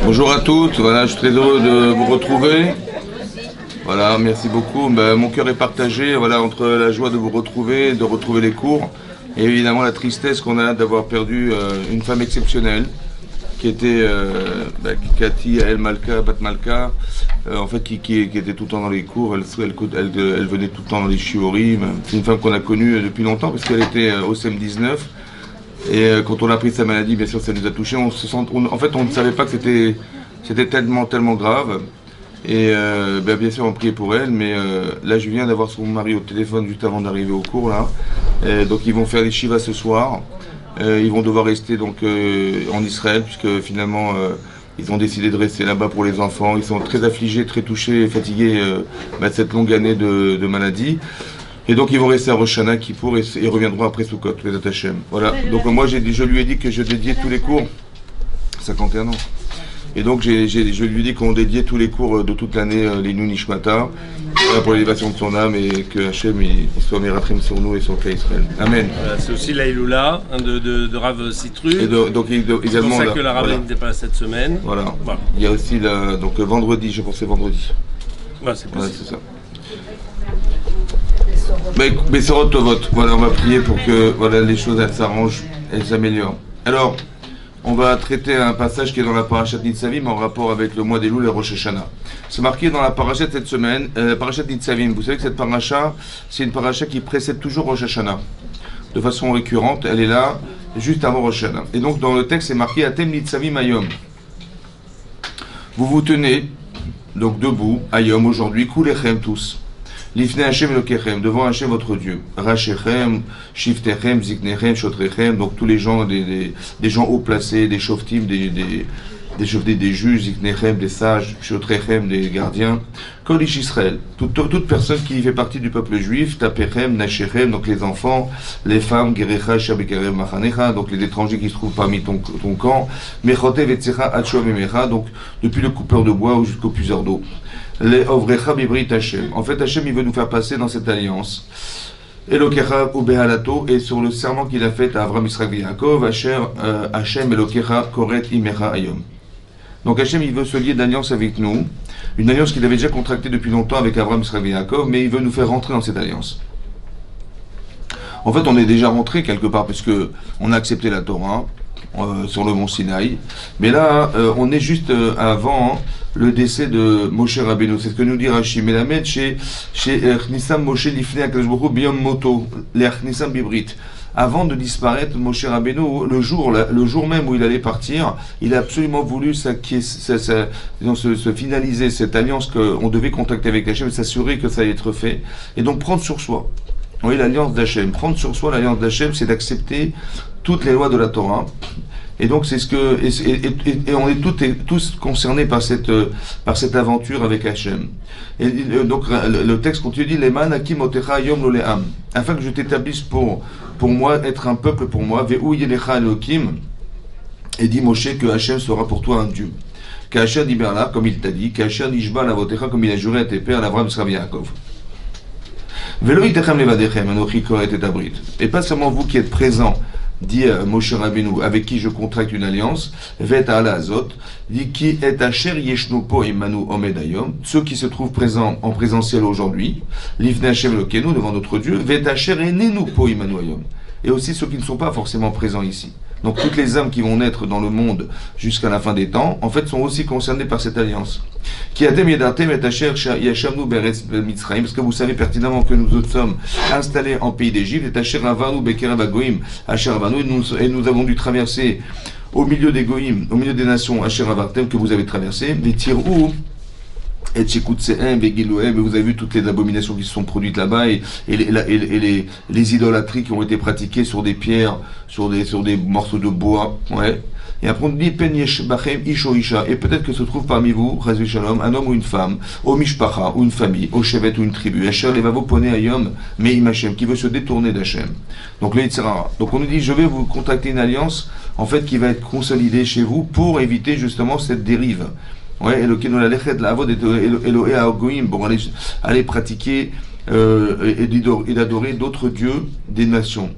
Bonjour à toutes, voilà, je suis très heureux de vous retrouver. Voilà, merci beaucoup. Mon cœur est partagé, voilà, entre la joie de vous retrouver, de retrouver les cours, et évidemment la tristesse qu'on a d'avoir perdu une femme exceptionnelle, qui était Cathy El Malka, Bat Malka, en fait, qui était tout le temps dans les cours. Elle venait tout le temps dans les shiurim. C'est une femme qu'on a connue depuis longtemps, parce qu'elle était au CM19. Et quand on a appris sa maladie, bien sûr, ça nous a touchés. En fait, on ne savait pas que c'était tellement grave. Et bien sûr, on priait pour elle. Mais là, je viens d'avoir son mari au téléphone juste avant d'arriver au cours là. Donc, ils vont faire les shivas ce soir. Ils vont devoir rester donc en Israël, puisque finalement, ils ont décidé de rester là-bas pour les enfants. Ils sont très affligés, très touchés, fatigués de cette longue année de maladie. Et donc ils vont rester à Rosh Hashanah, Kippour, et reviendront après Sukkot, les Hashem. Voilà. Donc moi je lui ai dit que je dédiais tous les cours, 51 ans. Et donc je lui ai dit qu'on dédiait tous les cours de toute l'année, les Nunishmata, pour l'élévation de son âme, et que Hachem il soit Merachim sur nous et sur le Israël. Amen. Voilà, c'est aussi l'Aïloula de Rav Citru. Et donc c'est pour ça que la Rav n'était pas là cette semaine. Voilà. Il y a aussi donc vendredi, je pense que c'est vendredi. Ouais, c'est possible. Voilà, c'est ça. Mais Sorot Tovot, voilà, on va prier pour que les choses s'arrangent, elles s'améliorent. Alors, on va traiter un passage qui est dans la Parashat Nitzavim en rapport avec le mois des loups et Rosh Hashanah. C'est marqué dans la Parashat cette semaine, la Parashat Nitzavim. Vous savez que cette Parashat, c'est une Parashat qui précède toujours Rosh Hashanah. De façon récurrente, elle est là juste avant Rosh Hashanah. Et donc dans le texte, c'est marqué Atem Nitzavim Ayom. Vous vous tenez donc debout, Ayom aujourd'hui, Kulechem tous. Lifnei Hashem Elokechem, devant Hashem votre Dieu. Rachechem, Shiftechem, Ziknechem, Shotrechem, donc tous les gens, des gens haut placés, des shoftim, des juges, Ziknechem, des sages, Shotrechem, des gardiens. Kolish Israël, toute personne qui fait partie du peuple juif, Tapechem, Nachechem, donc les enfants, les femmes, Gerecha, Shabekerem, Machanecha, donc les étrangers qui se trouvent parmi ton camp, Mechotev, Etzecha, Atshua, Memecha, donc depuis le coupeur de bois jusqu'au puiseur d'eau. Les Ovrecha Bibrit Hashem. En fait, Hashem, il veut nous faire passer dans cette alliance. Elokecha Ubehalato, et sur le serment qu'il a fait à Avram, Israël et Yaakov, Hashem Elokecha Koret Imecha Ayom. Donc Hashem, il veut se lier d'alliance avec nous, une alliance qu'il avait déjà contractée depuis longtemps avec Avram, Israël et Yaakov, mais il veut nous faire rentrer dans cette alliance. En fait, on est déjà rentré quelque part, puisque on a accepté la Torah sur le mont Sinaï, mais là, on est juste avant le décès de Moshe Rabbeinu. C'est ce que nous dit Rashi. Melamed chez Chnisam Moshe Lifnei HaKadosh Baruch Hu Biyom Moto, les Chnisam Bibrit. Avant de disparaître, Moshe Rabbeinu, le jour même où il allait partir, il a absolument voulu se finaliser cette alliance qu'on devait contacter avec Hachem et s'assurer que ça allait être fait. Et donc prendre sur soi. Vous voyez, l'alliance d'Hachem. Prendre sur soi l'alliance d'Hachem, c'est d'accepter toutes les lois de la Torah. Et donc c'est ce que et on est tous concernés par cette aventure avec Hachem. Et donc le texte continue, dit Leman Hakim Otecha Yom Lo Le'am, afin que je t'établisse pour moi, être un peuple pour moi, Ve'u Yelecha Elokim, et dit Moshe que Hachem sera pour toi un Dieu. Qu'Hachem dit Berla, comme il t'a dit, qu'Hachem Nishba Lavotecha, comme il a juré à tes pères, Avram, Israël et Yaakov. Velo Itechem Levadechem, Anochi Koret et Abrit. Et pas seulement vous qui êtes présents, dit Moshe Rabbeinu, avec qui je contracte une alliance, Vet Ala Azot, dit qui est Asher Yeshnupo Imanu Omed Ayom, ceux qui se trouvent présents en présentiel aujourd'hui, Livne Hashem Lokenu, devant notre Dieu, Vet Asher Enenu Po Imanu Ayom, et aussi ceux qui ne sont pas forcément présents ici. Donc toutes les âmes qui vont naître dans le monde jusqu'à la fin des temps, en fait, sont aussi concernées par cette alliance. Qui Atem Yedartem et Asher Yashamnu Beretz Mitzrayim, parce que vous savez pertinemment que nous autres sommes installés en pays d'Égypte, et Asher Avanu Bekerev Agoim, Asher Avanu, et nous avons dû traverser au milieu des Goïm, au milieu des nations, Asher Avartem, que vous avez traversé, des Tirou, et Tchekutsehem, Begilohem, et vous avez vu toutes les abominations qui se sont produites là-bas, et les idolâtries qui ont été pratiquées sur des pierres, sur des morceaux de bois, ouais. Et après on dit Pen Yesh Bachem Isho Isha, et peut-être que se trouve parmi vous, Chazvi Shalom, un homme ou une femme, au Mishpacha, ou une famille, au Shevet ou une tribu, Asher Levavo Pone Ayom, Meim Hashem, qui veut se détourner d'Hachem. Donc le Yitzhara. Donc on nous dit, je vais vous contacter une alliance, en fait, qui va être consolidée chez vous, pour éviter justement cette dérive. Ouais, Elokeinu lalechet laavod Elohei hagoyim, bon, aller pratiquer et d'adorer d'autres dieux des nations.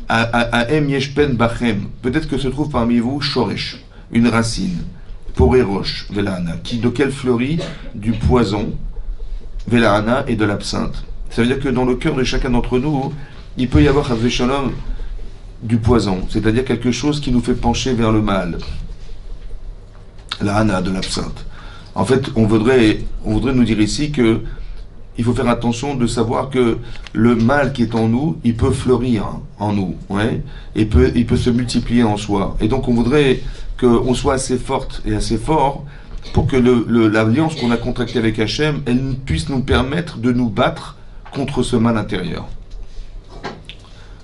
Em yeshpen bachem, peut-être que se trouve parmi vous shoresh, une racine. Poré roche, Velahana, de quelle fleurit du poison, Velahana, et de l'absinthe. Ça veut dire que dans le cœur de chacun d'entre nous, il peut y avoir, Chas v'Shalom, du poison, c'est-à-dire quelque chose qui nous fait pencher vers le mal. La hana, de l'absinthe. En fait, on voudrait nous dire ici que il faut faire attention de savoir que le mal qui est en nous, il peut fleurir en nous, ouais, et il peut se multiplier en soi. Et donc on voudrait qu'on soit assez forte et assez fort pour que l'alliance qu'on a contractée avec Hachem, elle puisse nous permettre de nous battre contre ce mal intérieur.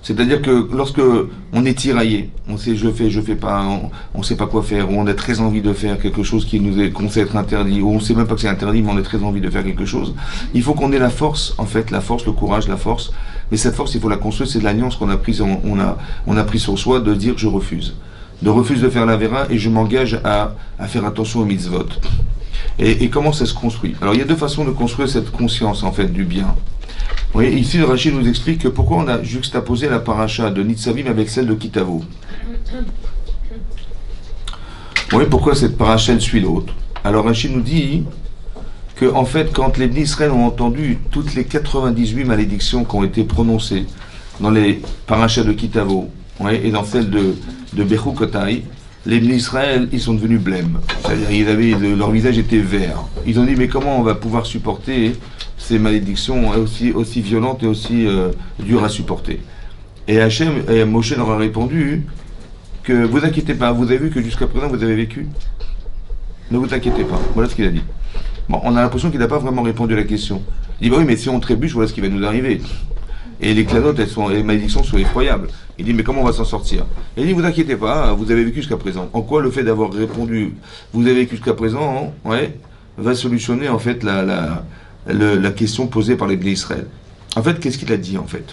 C'est-à-dire que lorsque on est tiraillé, on sait je fais pas, on sait pas quoi faire, ou on a très envie de faire quelque chose qu'on sait être interdit, ou on sait même pas que c'est interdit, mais on a très envie de faire quelque chose, il faut qu'on ait la force, en fait, la force, le courage, la force. Mais cette force, il faut la construire, c'est de l'alliance qu'on a prise, on a pris sur soi de dire je refuse. De refuse de faire la vera et je m'engage à faire attention aux mitzvot. Et comment ça se construit? Alors il y a deux façons de construire cette conscience, en fait, du bien. Oui, ici le Rachid nous explique que pourquoi on a juxtaposé la paracha de Nitzavim avec celle de Kitavo. Oui, pourquoi cette paracha suit l'autre? Alors Rachid nous dit que en fait, quand les Israël ont entendu toutes les 98 malédictions qui ont été prononcées dans les parachas de Kitavo, oui, et dans celle de Bechukotai, les Israël, ils sont devenus blêmes. C'est-à-dire, leur visage était vert. Ils ont dit, mais comment on va pouvoir supporter ces malédictions aussi violentes et aussi dures à supporter? Et Moshe leur a répondu que vous inquiétez pas, vous avez vu que jusqu'à présent vous avez vécu? Ne vous inquiétez pas. Voilà ce qu'il a dit. Bon, on a l'impression qu'il n'a pas vraiment répondu à la question. Il dit, bah oui, mais si on trébuche, voilà ce qui va nous arriver. Et les clanotes, les malédictions sont effroyables. Il dit, mais comment on va s'en sortir? Et il dit, vous inquiétez pas, vous avez vécu jusqu'à présent. En quoi le fait d'avoir répondu, vous avez vécu jusqu'à présent, ouais, va solutionner en fait la question posée par les Bnei Israël. En fait, qu'est-ce qu'il a dit en fait?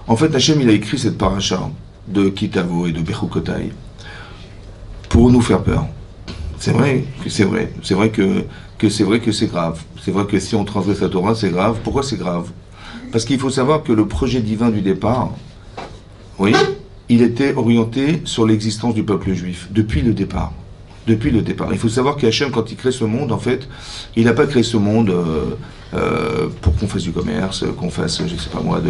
En fait, Hachem, il a écrit cette paracha de Kitavo et de Bechukotai pour nous faire peur. C'est vrai que c'est vrai. C'est vrai que c'est grave. C'est vrai que si on transgresse la Torah, c'est grave. Pourquoi c'est grave? Parce qu'il faut savoir que le projet divin du départ, oui, il était orienté sur l'existence du peuple juif, depuis le départ. Depuis le départ. Il faut savoir qu'Hachem, quand il crée ce monde, en fait, il n'a pas créé ce monde pour qu'on fasse du commerce, qu'on fasse, je sais pas moi,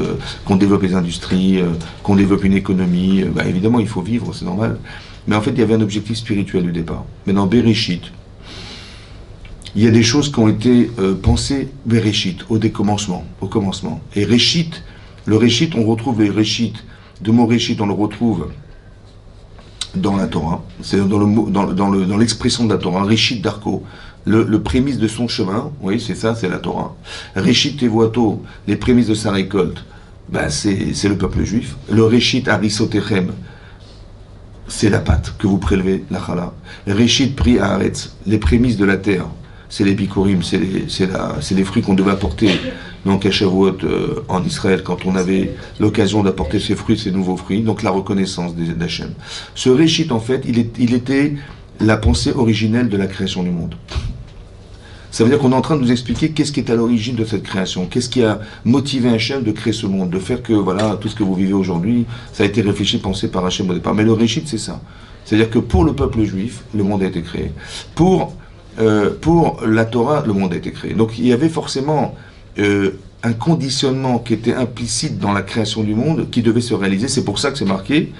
qu'on développe les industries, qu'on développe une économie. Bah, évidemment, il faut vivre, c'est normal. Mais en fait, il y avait un objectif spirituel du départ. Mais dans Bereshit, il y a des choses qui ont été pensées Bereshit, au commencement. Et Réchit, le Réchit, on retrouve les Réchit, de mot Réchit, on le retrouve dans la Torah, c'est dans l'expression de la Torah, Réchit d'Arko, le prémisse de son chemin, oui, c'est ça, c'est la Torah. Réchit Tevoato, les prémices de sa récolte, ben c'est le peuple juif. Le Réchit Arisotechem, c'est la pâte que vous prélevez, la chala. Réchit Pri Haaretz, les prémices de la terre, c'est les bikurim, c'est les fruits qu'on devait apporter donc à Shavuot en Israël quand on avait l'occasion d'apporter ces fruits, ces nouveaux fruits, donc la reconnaissance d'Hachem. Ce Réchit, en fait, il était la pensée originelle de la création du monde. Ça veut dire qu'on est en train de nous expliquer qu'est-ce qui est à l'origine de cette création, qu'est-ce qui a motivé Hachem de créer ce monde, de faire que voilà tout ce que vous vivez aujourd'hui, ça a été réfléchi, pensé par Hachem au départ. Mais le Réchit, c'est ça. C'est-à-dire que pour le peuple juif, le monde a été créé. Pour la Torah, le monde a été créé. Donc il y avait forcément un conditionnement qui était implicite dans la création du monde qui devait se réaliser. C'est pour ça que c'est marqué.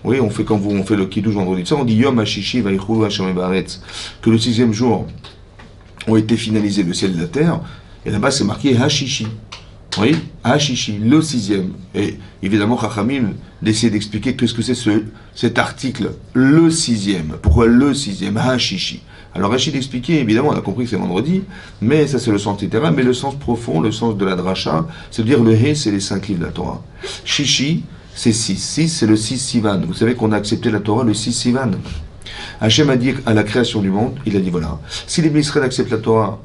Oui, on fait on fait le Kiddush vendredi soir, on dit Yom HaShishi Vaichulu Hashem Baaretz, que le 6e jour ont été finalisés le ciel et la terre, et là-bas c'est marqué Hashishi. Oui, Hashishi, le 6e. Et évidemment, Chachamim d'essayer d'expliquer qu'est-ce que c'est cet article, le 6e. Pourquoi le 6e, Hashishi? Alors Rachid expliquait, évidemment, on a compris que c'est vendredi, mais ça c'est le sens littéral, mais le sens profond, le sens de la dracha, c'est-à-dire le He, c'est les 5 livres de la Torah. Shishi, c'est 6. 6, c'est le 6 Sivan. Vous savez qu'on a accepté la Torah le 6 Sivan. Hachem a dit à la création du monde, il a dit voilà, si les Israël acceptent la Torah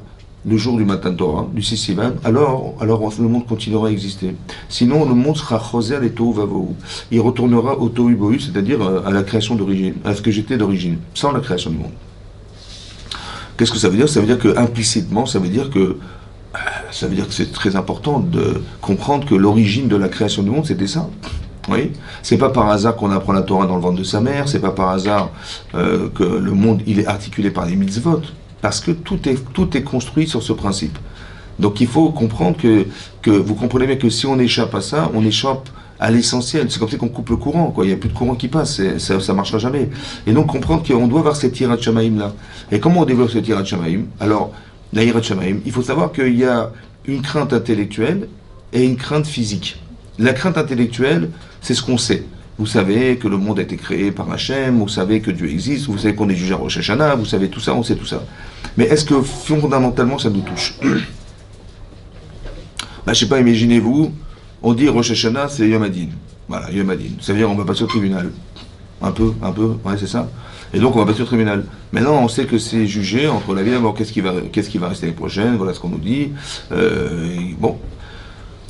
le jour du matin de Torah, du 6 Sivan, alors le monde continuera à exister. Sinon, le monde sera choser les tohu vavohu. Il retournera au tohu bohu, c'est-à-dire à la création d'origine, à ce que j'étais d'origine, sans la création du monde. Qu'est-ce que ça veut dire? Ça veut dire que implicitement, ça veut dire que c'est très important de comprendre que l'origine de la création du monde, c'était ça. Oui, c'est pas par hasard qu'on apprend la Torah dans le ventre de sa mère, c'est pas par hasard que le monde il est articulé par les mitzvot, parce que tout est construit sur ce principe. Donc il faut comprendre que vous comprenez bien que si on échappe à ça, on échappe à l'essentiel. C'est comme ça qu'on coupe le courant, quoi. Il n'y a plus de courant qui passe, ça marchera jamais. Et donc comprendre qu'on doit avoir cette hirat shamaim là. Et comment on développe cette hirat shamaim? Alors, la hirat shamaim, il faut savoir qu'il y a une crainte intellectuelle et une crainte physique. La crainte intellectuelle, c'est ce qu'on sait. Vous savez que le monde a été créé par Hachem, vous savez que Dieu existe, vous savez qu'on est jugé à Rosh Hashanah, vous savez tout ça, on sait tout ça. Mais est-ce que fondamentalement ça nous touche? Je sais pas, imaginez-vous, on dit Rosh Hashanah, c'est Yom Hadin. Voilà, Yom Hadin. Ça veut dire on va passer au tribunal. Un peu, ouais, c'est ça. Et donc on va passer au tribunal. Maintenant, on sait que c'est jugé entre la vie et la mort. Qu'est-ce qui va rester l'année prochaine? Voilà ce qu'on nous dit. Bon.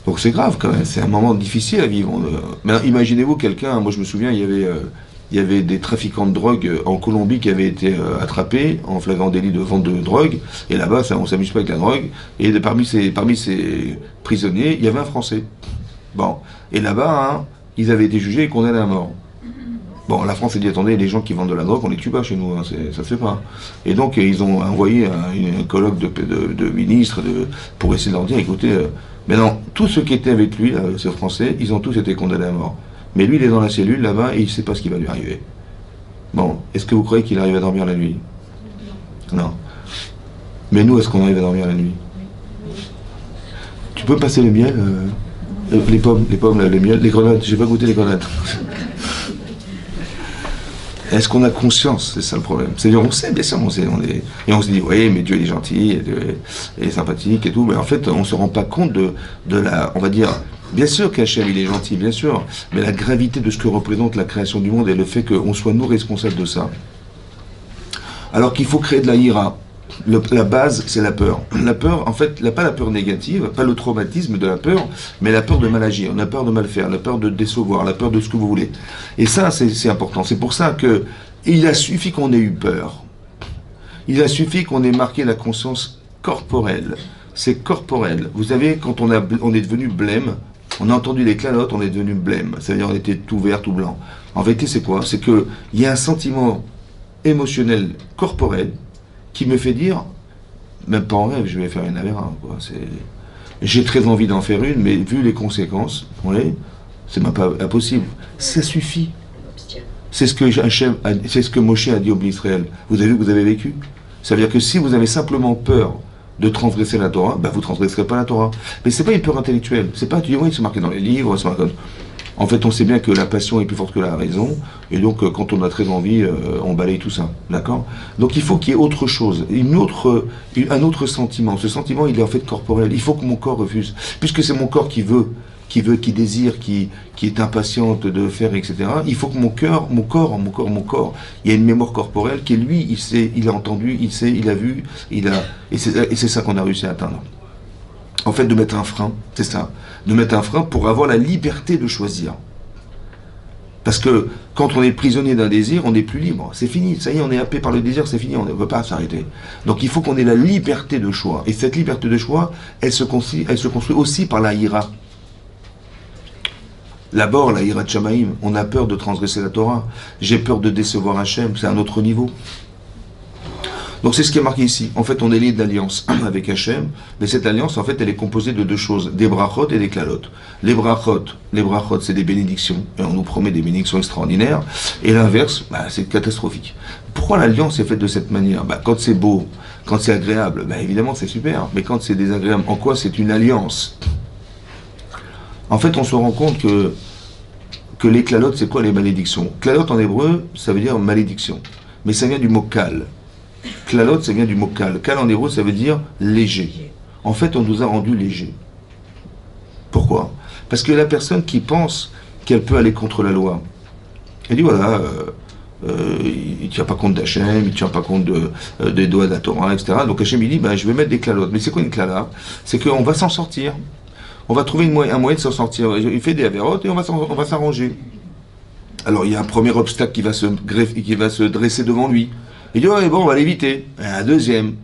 Donc c'est grave quand même, c'est un moment difficile à vivre. Maintenant, imaginez-vous quelqu'un, moi je me souviens, il y avait des trafiquants de drogue en Colombie qui avaient été attrapés en flagrant délit de vente de drogue, et là-bas, on s'amuse pas avec la drogue, et parmi ces prisonniers, il y avait un Français. Bon, et là-bas, hein, ils avaient été jugés et condamnés à mort. Bon, la France a dit, attendez, les gens qui vendent de la drogue, on les tue pas chez nous, hein, ça se fait pas. Et donc, ils ont envoyé un colloque de ministres pour essayer de leur dire, écoutez, maintenant, tous ceux qui étaient avec lui, là, ces Français, ils ont tous été condamnés à mort. Mais lui, il est dans la cellule, là-bas, et il ne sait pas ce qui va lui arriver. Bon, est-ce que vous croyez qu'il arrive à dormir la nuit? Non. Mais nous, est-ce qu'on arrive à dormir la nuit? Tu peux passer le miel, les pommes, là, le miel, les grenades, j'ai pas goûté les grenades. Est-ce qu'on a conscience? C'est ça le problème. C'est-à-dire, on sait, bien sûr, et on se dit, oui, mais Dieu il est gentil, et sympathique et tout, mais en fait, on ne se rend pas compte de la, on va dire, bien sûr qu'Hachem il est gentil, bien sûr, mais la gravité de ce que représente la création du monde et le fait qu'on soit nous responsables de ça. Alors qu'il faut créer de la ira. La base, c'est la peur. La peur, en fait, pas la peur négative, pas le traumatisme de la peur, mais la peur de mal agir, la peur de mal faire, la peur de décevoir, la peur de ce que vous voulez. Et ça, c'est important. C'est pour ça que il a suffi qu'on ait eu peur. Il a suffi qu'on ait marqué la conscience corporelle. C'est corporel. Vous savez, quand on est devenu blême, on a entendu les clalotes, on est devenu blême. C'est-à-dire on était tout vert, tout blanc. En vérité, c'est quoi? C'est qu'il y a un sentiment émotionnel corporel qui me fait dire, même pas en rêve, je vais faire une avéra. J'ai très envie d'en faire une, mais vu les conséquences, c'est même pas impossible. Ça suffit. C'est ce que Moshe a dit au peuple d'Israël. Vous avez vu que vous avez vécu? Ça veut dire que si vous avez simplement peur de transgresser la Torah, vous ne transgresserez pas la Torah. Mais c'est pas une peur intellectuelle. C'est pas, tu dis, oui, c'est marqué dans les livres, c'est marqué. En fait, on sait bien que la passion est plus forte que la raison, et donc quand on a très envie, on balaye tout ça, d'accord? Donc il faut qu'il y ait autre chose, un autre sentiment. Ce sentiment, il est en fait corporel. Il faut que mon corps refuse, puisque c'est mon corps qui qui désire, qui est impatiente de faire, etc. Il faut que mon corps, il y a une mémoire corporelle qui lui, il sait, il a entendu, il sait, il a vu, et c'est ça qu'on a réussi à atteindre. En fait, de mettre un frein, c'est ça. De mettre un frein pour avoir la liberté de choisir. Parce que quand on est prisonnier d'un désir, on n'est plus libre. C'est fini. Ça y est, on est happé par le désir, c'est fini. On ne peut pas s'arrêter. Donc il faut qu'on ait la liberté de choix. Et cette liberté de choix, elle se construit aussi par la ira. D'abord, la ira de Shamaïm. On a peur de transgresser la Torah. J'ai peur de décevoir Hachem. C'est un autre niveau. Donc c'est ce qui est marqué ici. En fait, on est lié d'alliance avec Hachem, mais cette alliance, en fait, elle est composée de deux choses, des brachot et des klalot. Les brachot, c'est des bénédictions, et on nous promet des bénédictions extraordinaires, et l'inverse, c'est catastrophique. Pourquoi l'alliance est faite de cette manière? Quand c'est beau, quand c'est agréable, évidemment c'est super, mais quand c'est désagréable, en quoi c'est une alliance? En fait, on se rend compte que les klalot, c'est quoi les malédictions? Klalot en hébreu, ça veut dire malédiction, mais ça vient du mot kal. Klalot, ça vient du mot kal. Kal en hébreu, ça veut dire léger. En fait, on nous a rendus légers. Pourquoi? Parce que la personne qui pense qu'elle peut aller contre la loi, elle dit voilà, il ne tient pas compte d'Hachem, il ne tient pas compte des doigts de la Torah, etc. Donc Hachem, il dit je vais mettre des klalotes. Mais c'est quoi une klala? C'est qu'on va s'en sortir. On va trouver un moyen de s'en sortir. Il fait des avérotes et on va s'arranger. Alors il y a un premier obstacle qui va se dresser devant lui. Il dit, bon, on va l'éviter. Un deuxième.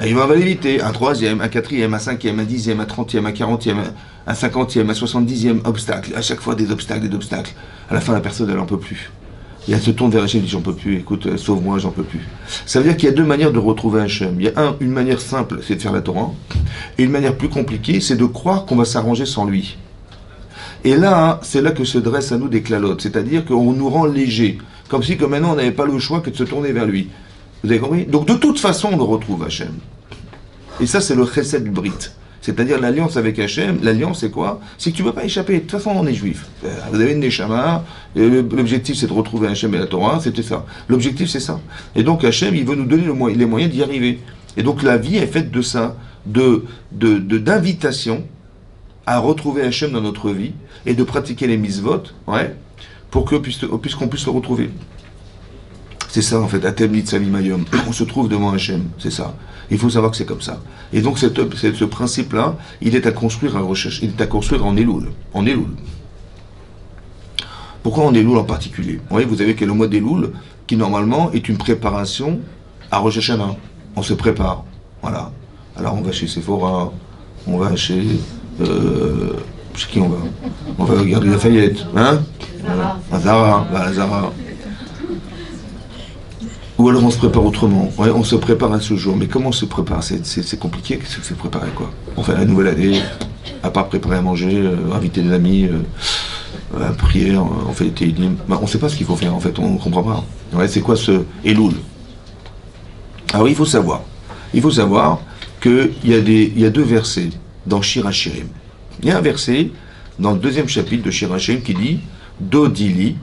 Il va l'éviter, un troisième, un quatrième, un cinquième, un dixième, un trentième, un quarantième, un cinquantième, un 70e obstacle. À chaque fois des obstacles, des obstacles. À la fin, la personne, elle n'en peut plus. Et elle se tourne vers Hachem et dit j'en peux plus, écoute, sauve-moi, j'en peux plus. Ça veut dire qu'il y a deux manières de retrouver Hachem. Il y a une manière simple, c'est de faire la Torah. Et une manière plus compliquée, c'est de croire qu'on va s'arranger sans lui. Et là, c'est là que se dressent à nous des clalotes. C'est-à-dire qu'on nous rend légers. Comme si, comme maintenant, on n'avait pas le choix que de se tourner vers lui. Vous avez compris? Donc, de toute façon, on le retrouve, Hachem. Et ça, c'est le chesed du Brit. C'est-à-dire l'alliance avec Hachem. L'alliance, c'est quoi? C'est que tu ne peux pas échapper. De toute façon, on est juif. Vous avez une neshama. L'objectif, c'est de retrouver Hachem et la Torah. C'était ça. L'objectif, c'est ça. Et donc, Hachem, il veut nous donner les moyens d'y arriver. Et donc, la vie est faite de ça. D'invitation à retrouver Hachem dans notre vie et de pratiquer les mitzvot, ouais, pour qu'on puisse le retrouver. C'est ça, en fait, Atem Nitzavi Mayom. On se trouve devant Hachem, c'est ça. Il faut savoir que c'est comme ça. Et donc, ce principe-là, il est à construire il est à construire en Elul. En Elul. Pourquoi en Elul en particulier? Oui, vous savez qu'il y a le mois d'Elul, qui normalement est une préparation à Rosh Hashanah. On se prépare. Voilà. Alors, on va chez Sephora, on va chez qui on va? On va regarder Lafayette, hein? Zara, Zara. Ou alors on se prépare autrement. Ouais, on se prépare à ce jour. Mais comment on se prépare? C'est compliqué. Qu'est-ce que c'est préparer, quoi? On fait la nouvelle année, à part préparer à manger, inviter des amis, à prière, on fait des télim. On ne sait pas ce qu'il faut faire, en fait, on ne comprend pas. Ouais, c'est quoi ce Elul? Alors il faut savoir qu'il y a deux versets dans Shir HaShirim. Il y a un verset dans le deuxième chapitre de Shir HaShirim qui dit Dodili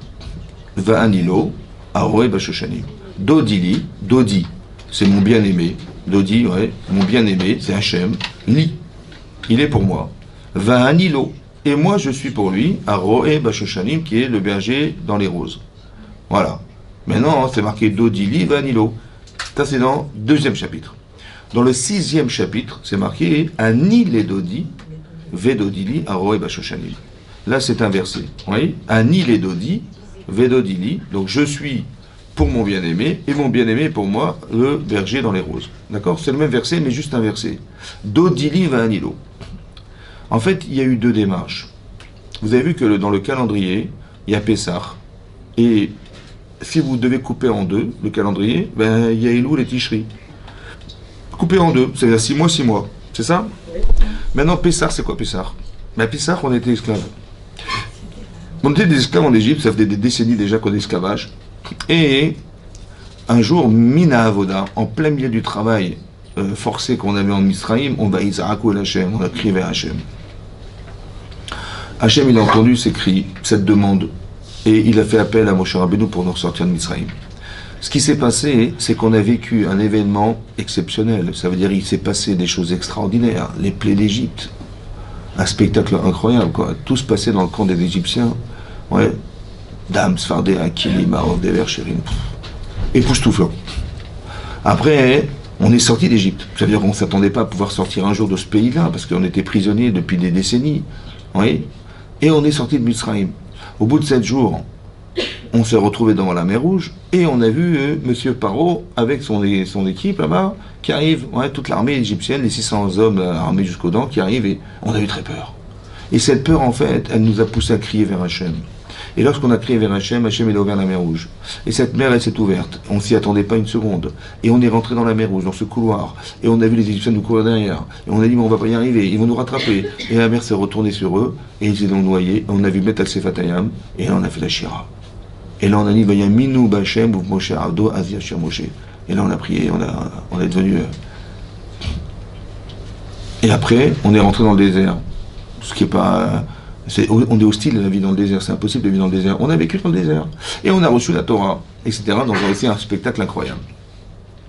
va'anilo aroe bashoshanim. Dodili, Dodi, c'est mon bien-aimé. Dodi, ouais, mon bien-aimé, c'est Hachem. Li, il est pour moi. Va'anilo, et moi je suis pour lui, aroe bashoshanim, qui est le berger dans les roses. Voilà. Maintenant, c'est marqué Dodili va'anilo. Ça, c'est dans le deuxième chapitre. Dans le 6e chapitre, c'est marqué Ani le Dodi, Vedodili, Aroe Bashoshanim. Là, c'est un verset. Oui, Ani le Dodi, Vedodili. Donc, je suis pour mon bien-aimé, et mon bien-aimé est pour moi, le berger dans les roses. D'accord? C'est le même verset, mais juste un verset. Dodili va Anilo. En fait, il y a eu deux démarches. Vous avez vu que dans le calendrier, il y a Pessah, et si vous devez couper en deux le calendrier, ben, il y a Elul et Tishri. Coupé en deux, c'est-à-dire 6 mois, 6 mois. C'est ça? Oui. Maintenant, Pessah, c'est quoi Pessah? Ben, Pessah, on était esclaves. On était des esclaves en Égypte, ça fait des décennies déjà qu'on est esclavage. Et un jour, Mina Avoda, en plein milieu du travail forcé qu'on avait en Misraïm, on va Isaakou el Hachem, on a crié vers Hachem. Hachem, il a entendu ces cris, cette demande, et il a fait appel à Moshe Rabbeinu pour nous ressortir de Misraïm. Ce qui s'est passé, c'est qu'on a vécu un événement exceptionnel. Ça veut dire qu'il s'est passé des choses extraordinaires. Les plaies d'Égypte. Un spectacle incroyable, quoi. Tout se passait dans le camp des Égyptiens. Ouais. Dam, Sfardé, Akili, Marov, Dever, Chérim. Époustouflant. Après, on est sorti d'Égypte. Ça veut dire qu'on ne s'attendait pas à pouvoir sortir un jour de ce pays-là, parce qu'on était prisonniers depuis des décennies. Oui. Et on est sorti de Misraïm. Au bout de 7 jours, on s'est retrouvé devant la mer Rouge et on a vu Monsieur Paro avec son équipe là-bas qui arrive, ouais, toute l'armée égyptienne, les 600 hommes armés jusqu'aux dents qui arrivent et on a eu très peur. Et cette peur, en fait, elle nous a poussé à crier vers Hachem. Et lorsqu'on a crié vers Hachem, Hachem il a ouvert la mer Rouge. Et cette mer, elle s'est ouverte. On s'y attendait pas une seconde. Et on est rentré dans la mer Rouge, dans ce couloir. Et on a vu les Égyptiens nous courir derrière. Et on a dit, mais on va pas y arriver, ils vont nous rattraper. Et la mer s'est retournée sur eux et ils s'est noyés. On a vu Metal Sefatayam et là on a fait la Shira. Et là on a dit, Vayaminu Bachem ou Moshe Ardo Azia Shir Moshe. Et là on a prié, on est devenu. Et après, on est rentré dans le désert. Ce qui est pas. On est hostile à la vie dans le désert, c'est impossible de vivre dans le désert. On a vécu dans le désert. Et on a reçu la Torah, etc. Dans un spectacle incroyable.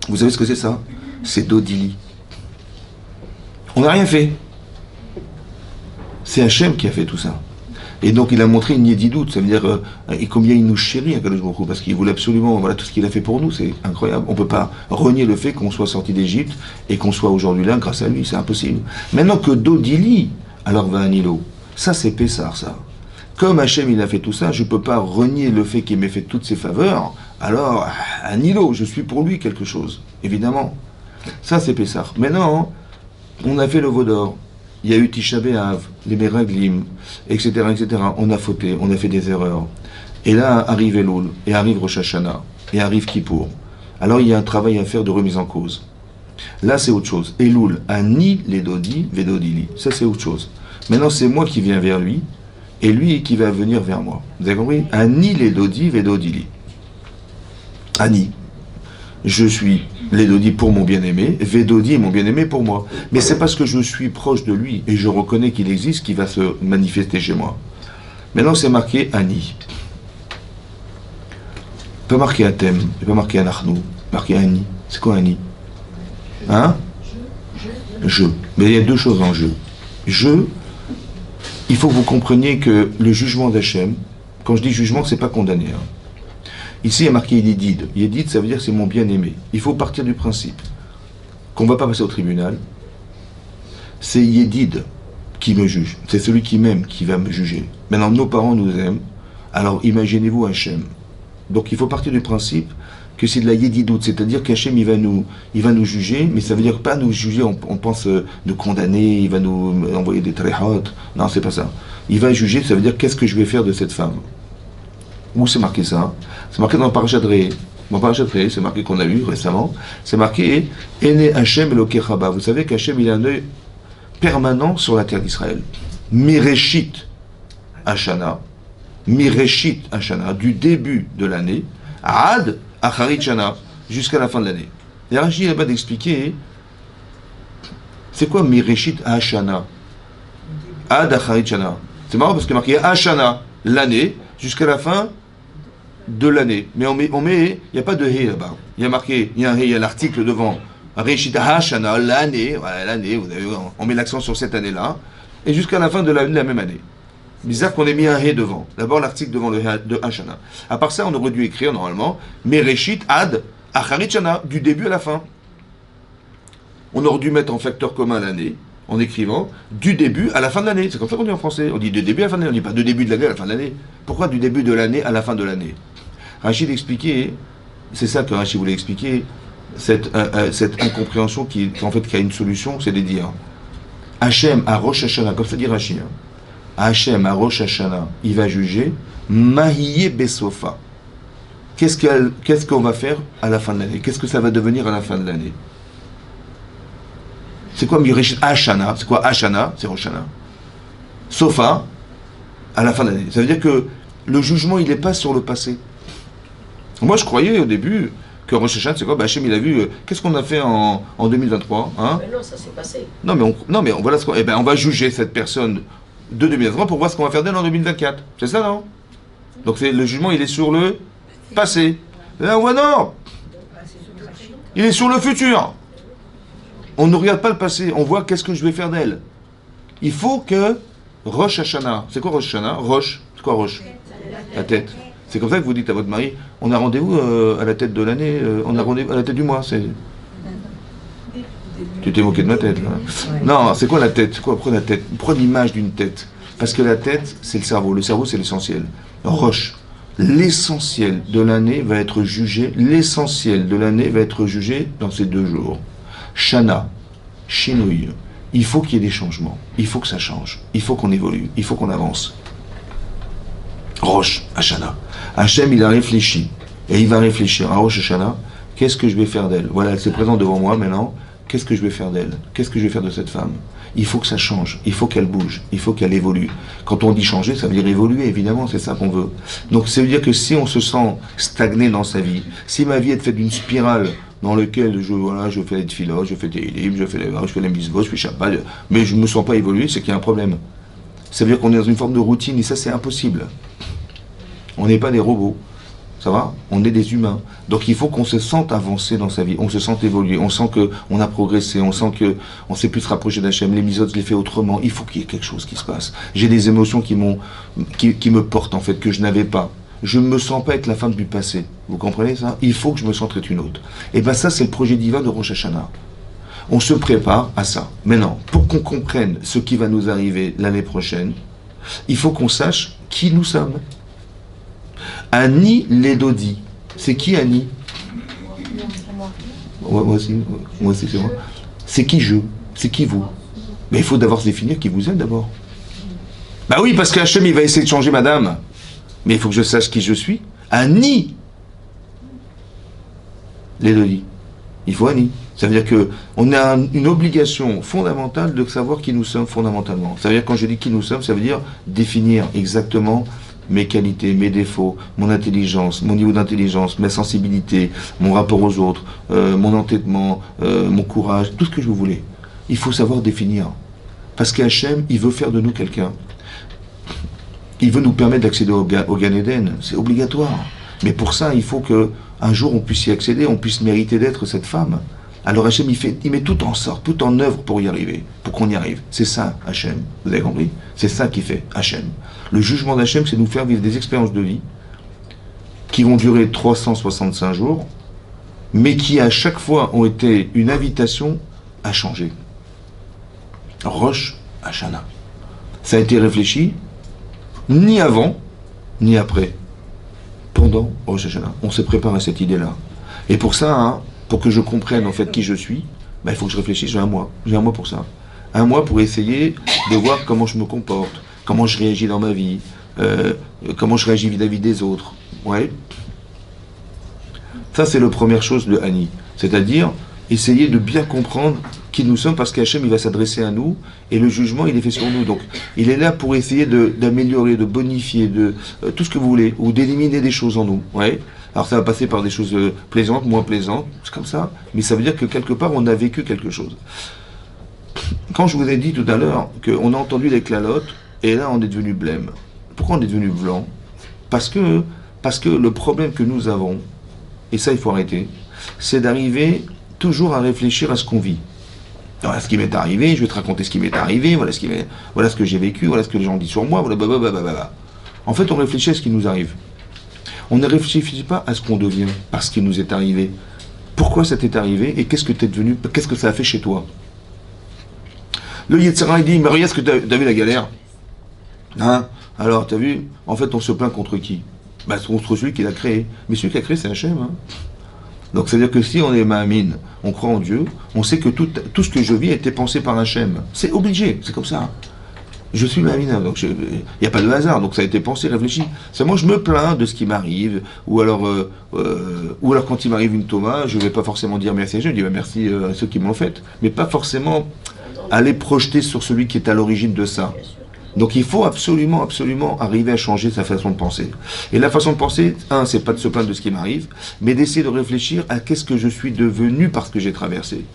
Vous savez ce que c'est ça? C'est Dodili. On n'a rien fait. C'est Hachem qui a fait tout ça. Et donc il a montré une doute, ça veut dire et combien il nous chérit, Akadosh Baruch Hu, parce qu'il voulait absolument, voilà, tout ce qu'il a fait pour nous, c'est incroyable. On ne peut pas renier le fait qu'on soit sorti d'Égypte et qu'on soit aujourd'hui là grâce à lui, c'est impossible. Maintenant que Dodili, alors va Anilo. Ça, c'est Pessar, ça. Comme Hachem, il a fait tout ça, je ne peux pas renier le fait qu'il m'ait fait toutes ses faveurs. Alors, Anilo, je suis pour lui quelque chose, évidemment. Ça, c'est Pessah. Maintenant, on a fait le veau d'or. Il y a eu Tisha B'Av, les Meraglim, etc., etc. On a fauté, on a fait des erreurs. Et là, arrive Elul, et arrive Rosh Hashanah, et arrive Kippour. Alors, il y a un travail à faire de remise en cause. Là, c'est autre chose. Elul, Ani, Ledodi, Vedodili. Ça, c'est autre chose. Maintenant, c'est moi qui viens vers lui, et lui qui va venir vers moi. Vous avez compris? Ani, Ledodi, Vedodili. Ani. Je suis Ledodi pour mon bien-aimé, Vedodi est mon bien-aimé pour moi. Mais c'est parce que je suis proche de lui et je reconnais qu'il existe qui va se manifester chez moi. Maintenant, c'est marqué Ani. Pas marqué Atem, pas marqué Anachnou, marqué Ani. C'est quoi Ani? Hein? Je. Mais il y a deux choses en jeu. Il faut que vous compreniez que le jugement d'Hachem, quand je dis jugement, c'est pas condamné. Hein. Ici, il y a marqué Yedid. Yedid, ça veut dire c'est mon bien-aimé. Il faut partir du principe qu'on ne va pas passer au tribunal. C'est Yedid qui me juge. C'est celui qui m'aime qui va me juger. Maintenant, nos parents nous aiment. Alors, imaginez-vous Hachem. Donc, il faut partir du principe que c'est de la Yedidout. C'est-à-dire qu'Hachem, il va nous juger, mais ça veut dire pas nous juger, on pense nous condamner, il va nous envoyer des trehot. Non, c'est pas ça. Il va juger, ça veut dire qu'est-ce que je vais faire de cette femme. Où c'est marqué ça? C'est marqué dans le Parashat Re'eh. Dans le Parashat Re'eh, c'est marqué qu'on a lu récemment. C'est marqué Ene Hashem Elokei Chaba. Vous savez qu'Hachem, il a un œil permanent sur la terre d'Israël. Mireshit Hashana. Mireshit Hashana. Du début de l'année. Ad Acharit Shana. Jusqu'à la fin de l'année. Et Rashi n'a pas d'expliquer. C'est quoi Mireshit Hashana? Ad Acharit Shana. C'est marrant parce qu'il est marqué Hashana. L'année. Jusqu'à la fin de l'année. Mais il n'y a pas de hé là-bas. Il y a marqué, il y a l'article devant. Réchit Hashana, l'année, voilà, l'année, vous avez, on met l'accent sur cette année-là, et jusqu'à la fin de la même année. Bizarre qu'on ait mis un hé devant. D'abord l'article devant le hé de Hashana. À part ça, on aurait dû écrire normalement, mais Réchit ad Acharit Shana, du début à la fin. On aurait dû mettre en facteur commun l'année, en écrivant du début à la fin de l'année. C'est comme ça qu'on dit en français. On dit du début à la fin de l'année. On ne dit pas du début de l'année à la fin de l'année. Pourquoi du début de l'année à la fin de l'année? Rachid expliquait, c'est ça que Rachid voulait expliquer, cette incompréhension qui a une solution, c'est de dire Hachem à Rosh Hashanah, comme ça dit Rachid, Hachem à Rosh Hashanah, il va juger Mahiyé Besofa. Qu'est-ce qu'on va faire à la fin de l'année? Qu'est-ce que ça va devenir à la fin de l'année? C'est quoi Mireshit Hashana? C'est quoi Hashana? C'est Rosh Hashanah. Sofa, à la fin de l'année. Ça veut dire que le jugement, il n'est pas sur le passé. Moi, je croyais au début que Rosh Hashanah, c'est quoi? Hachem, il a vu, qu'est-ce qu'on a fait en 2023 hein? Mais non, ça s'est passé. Non, mais on, voilà on va juger cette personne de 2023 pour voir ce qu'on va faire d'elle en 2024. C'est ça, non? Donc le jugement, il est sur le passé. Là, on voit non! Il est sur le futur. On ne regarde pas le passé, on voit qu'est-ce que je vais faire d'elle. Il faut que Rosh Hashanah, c'est quoi Rosh Hashanah? Rosh, c'est quoi Rosh? La tête. C'est comme ça que vous dites à votre mari, on a rendez-vous à la tête de l'année, on a rendez-vous à la tête du mois. Tu t'es moqué de ma tête là. Non, c'est quoi la tête? C'est quoi? Pourquoi la tête? Pourquoi l'image d'une tête? Parce que la tête, c'est le cerveau. Le cerveau, c'est l'essentiel. Rosh, l'essentiel de l'année va être jugé. L'essentiel de l'année va être jugé dans ces 2 jours. Shana, Shinouï, il faut qu'il y ait des changements, il faut que ça change, il faut qu'on évolue, il faut qu'on avance. Rosh Hashanah. Hachem, il a réfléchi, et il va réfléchir à Rosh Hashanah, qu'est-ce que je vais faire d'elle? Voilà, elle s'est présente devant moi maintenant, qu'est-ce que je vais faire d'elle? Qu'est-ce que je vais faire de cette femme? Il faut que ça change, il faut qu'elle bouge, il faut qu'elle évolue. Quand on dit changer, ça veut dire évoluer, évidemment, c'est ça qu'on veut. Donc ça veut dire que si on se sent stagné dans sa vie, si ma vie est faite d'une spirale, dans lequel je fais les tfilotes, je fais des livres, je fais les mitzvot, je fais Shabbat, mais je ne me sens pas évoluer, c'est qu'il y a un problème. Ça veut dire qu'on est dans une forme de routine, et ça c'est impossible. On n'est pas des robots, ça va? On est des humains. Donc il faut qu'on se sente avancer dans sa vie, on se sente évoluer, on sent qu'on a progressé, on sent qu'on sait plus se rapprocher d'Hachem, les mitzvot je les fais autrement, il faut qu'il y ait quelque chose qui se passe. J'ai des émotions qui me portent en fait, que je n'avais pas. Je ne me sens pas être la femme du passé. Vous comprenez ça? Il faut que je me sente être une autre. Et bien ça, c'est le projet divin de Rosh Hashanah. On se prépare à ça. Maintenant, pour qu'on comprenne ce qui va nous arriver l'année prochaine, il faut qu'on sache qui nous sommes. Ani Ledodi. C'est qui Ani? Moi aussi, c'est moi. C'est qui je? C'est qui vous? Mais il faut d'abord se définir qui vous êtes d'abord. Bah oui, parce qu'Hachem, il va essayer de changer madame. Mais il faut que je sache qui je suis. Ani. Les deux lits. Il faut Ani. Ça veut dire qu'on a une obligation fondamentale de savoir qui nous sommes fondamentalement. Ça veut dire, quand je dis qui nous sommes, ça veut dire définir exactement mes qualités, mes défauts, mon intelligence, mon niveau d'intelligence, ma sensibilité, mon rapport aux autres, mon entêtement, mon courage, tout ce que je voulais. Il faut savoir définir. Parce qu'Hachem, il veut faire de nous quelqu'un. Il veut nous permettre d'accéder au Gan Eden. C'est obligatoire. Mais pour ça, il faut qu'un jour on puisse y accéder, on puisse mériter d'être cette femme. Alors Hachem, il met tout en sorte, tout en œuvre pour y arriver, pour qu'on y arrive. C'est ça, Hachem. Vous avez compris? C'est ça qui fait Hachem. Le jugement d'Hachem, c'est nous faire vivre des expériences de vie qui vont durer 365 jours, mais qui à chaque fois ont été une invitation à changer. Rosh Hashanah. Ça a été réfléchi ni avant, ni après. Pendant Rosh Hashanah. On se prépare à cette idée-là. Et pour ça, hein, pour que je comprenne en fait qui je suis, il faut que je réfléchisse. J'ai un mois. J'ai un mois pour ça. Un mois pour essayer de voir comment je me comporte, comment je réagis dans ma vie, comment je réagis vis-à-vis des autres. Ouais. Ça, c'est la première chose de Ani. C'est-à-dire essayer de bien comprendre qui nous sommes, parce qu'Hachem, il va s'adresser à nous, et le jugement, il est fait sur nous. Donc, il est là pour essayer d'améliorer, de bonifier, tout ce que vous voulez, ou d'éliminer des choses en nous. Ouais. Alors, ça va passer par des choses plaisantes, moins plaisantes, c'est comme ça, mais ça veut dire que quelque part, on a vécu quelque chose. Quand je vous ai dit tout à l'heure qu'on a entendu les clalotes, et là, on est devenu blême. Pourquoi on est devenu blanc? Parce que le problème que nous avons, et ça, il faut arrêter, c'est d'arriver toujours à réfléchir à ce qu'on vit. Voilà ce qui m'est arrivé, je vais te raconter ce qui m'est arrivé, voilà ce que j'ai vécu, voilà ce que les gens disent sur moi, voilà, blablabla. En fait, on réfléchit à ce qui nous arrive. On ne réfléchit pas à ce qu'on devient, à ce qui nous est arrivé. Pourquoi ça t'est arrivé et qu'est-ce que t'es devenu, qu'est-ce que ça a fait chez toi? Le Yetzirah, il dit, mais regarde, est-ce que t'as vu la galère? Hein? Alors, t'as vu? En fait, on se plaint contre qui? Contre celui qui l'a créé. Mais celui qui a créé, c'est Hachem. Hein? Donc, c'est-à-dire que si on est Ma'amin, on croit en Dieu, on sait que tout ce que je vis a été pensé par Hachem. C'est obligé, c'est comme ça. Je suis Ma'amin, donc il n'y a pas de hasard, donc ça a été pensé, réfléchi. C'est moi, je me plains de ce qui m'arrive, ou alors quand il m'arrive une Thomas, je ne vais pas forcément dire merci à Dieu, je dis merci à ceux qui m'ont fait, mais pas forcément aller projeter sur celui qui est à l'origine de ça. Donc il faut absolument arriver à changer sa façon de penser. Et la façon de penser, c'est pas de se plaindre de ce qui m'arrive, mais d'essayer de réfléchir à qu'est-ce que je suis devenu parce que j'ai traversé.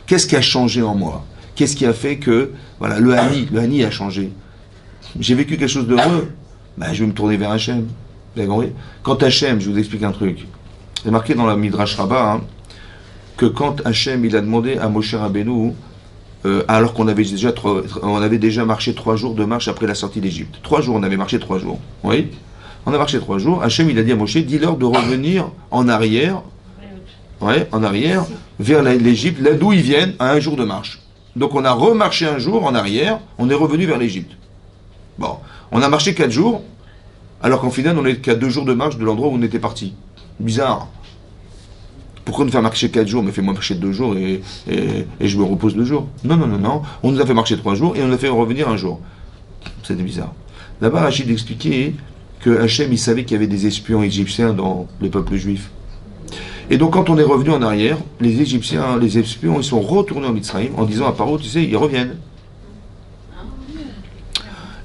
Qu'est-ce qui a changé en moi? Qu'est-ce qui a fait que, voilà, le Hani a changé. J'ai vécu quelque chose d'heureux, je vais me tourner vers Hachem. Vous avez compris? Quand Hachem, je vous explique un truc, c'est marqué dans la Midrash Rabbah, que quand Hachem, il a demandé à Moshe Rabbeinu, alors qu'on avait déjà marché 3 jours de marche après la sortie d'Égypte. 3 jours, on avait marché 3 jours. Oui. On a marché 3 jours. Hachem, il a dit à Moshe, dis-leur de revenir en arrière, vers l'Égypte, là d'où ils viennent, à 1 jour de marche. Donc on a remarché 1 jour en arrière, on est revenu vers l'Égypte. Bon, on a marché 4 jours, alors qu'en final, on n'est qu'à 2 jours de marche de l'endroit où on était parti. Bizarre. Pourquoi nous faire marcher 4 jours, mais fais-moi marcher 2 jours et je me repose 2 jours? Non. On nous a fait marcher 3 jours et on nous a fait revenir 1 jour. C'était bizarre. Là-bas, Rachid expliquait que Hachem, il savait qu'il y avait des espions égyptiens dans le peuple juif. Et donc, quand on est revenu en arrière, les Égyptiens, les espions, ils sont retournés en Mitzrayim en disant à Paro, tu sais, ils reviennent.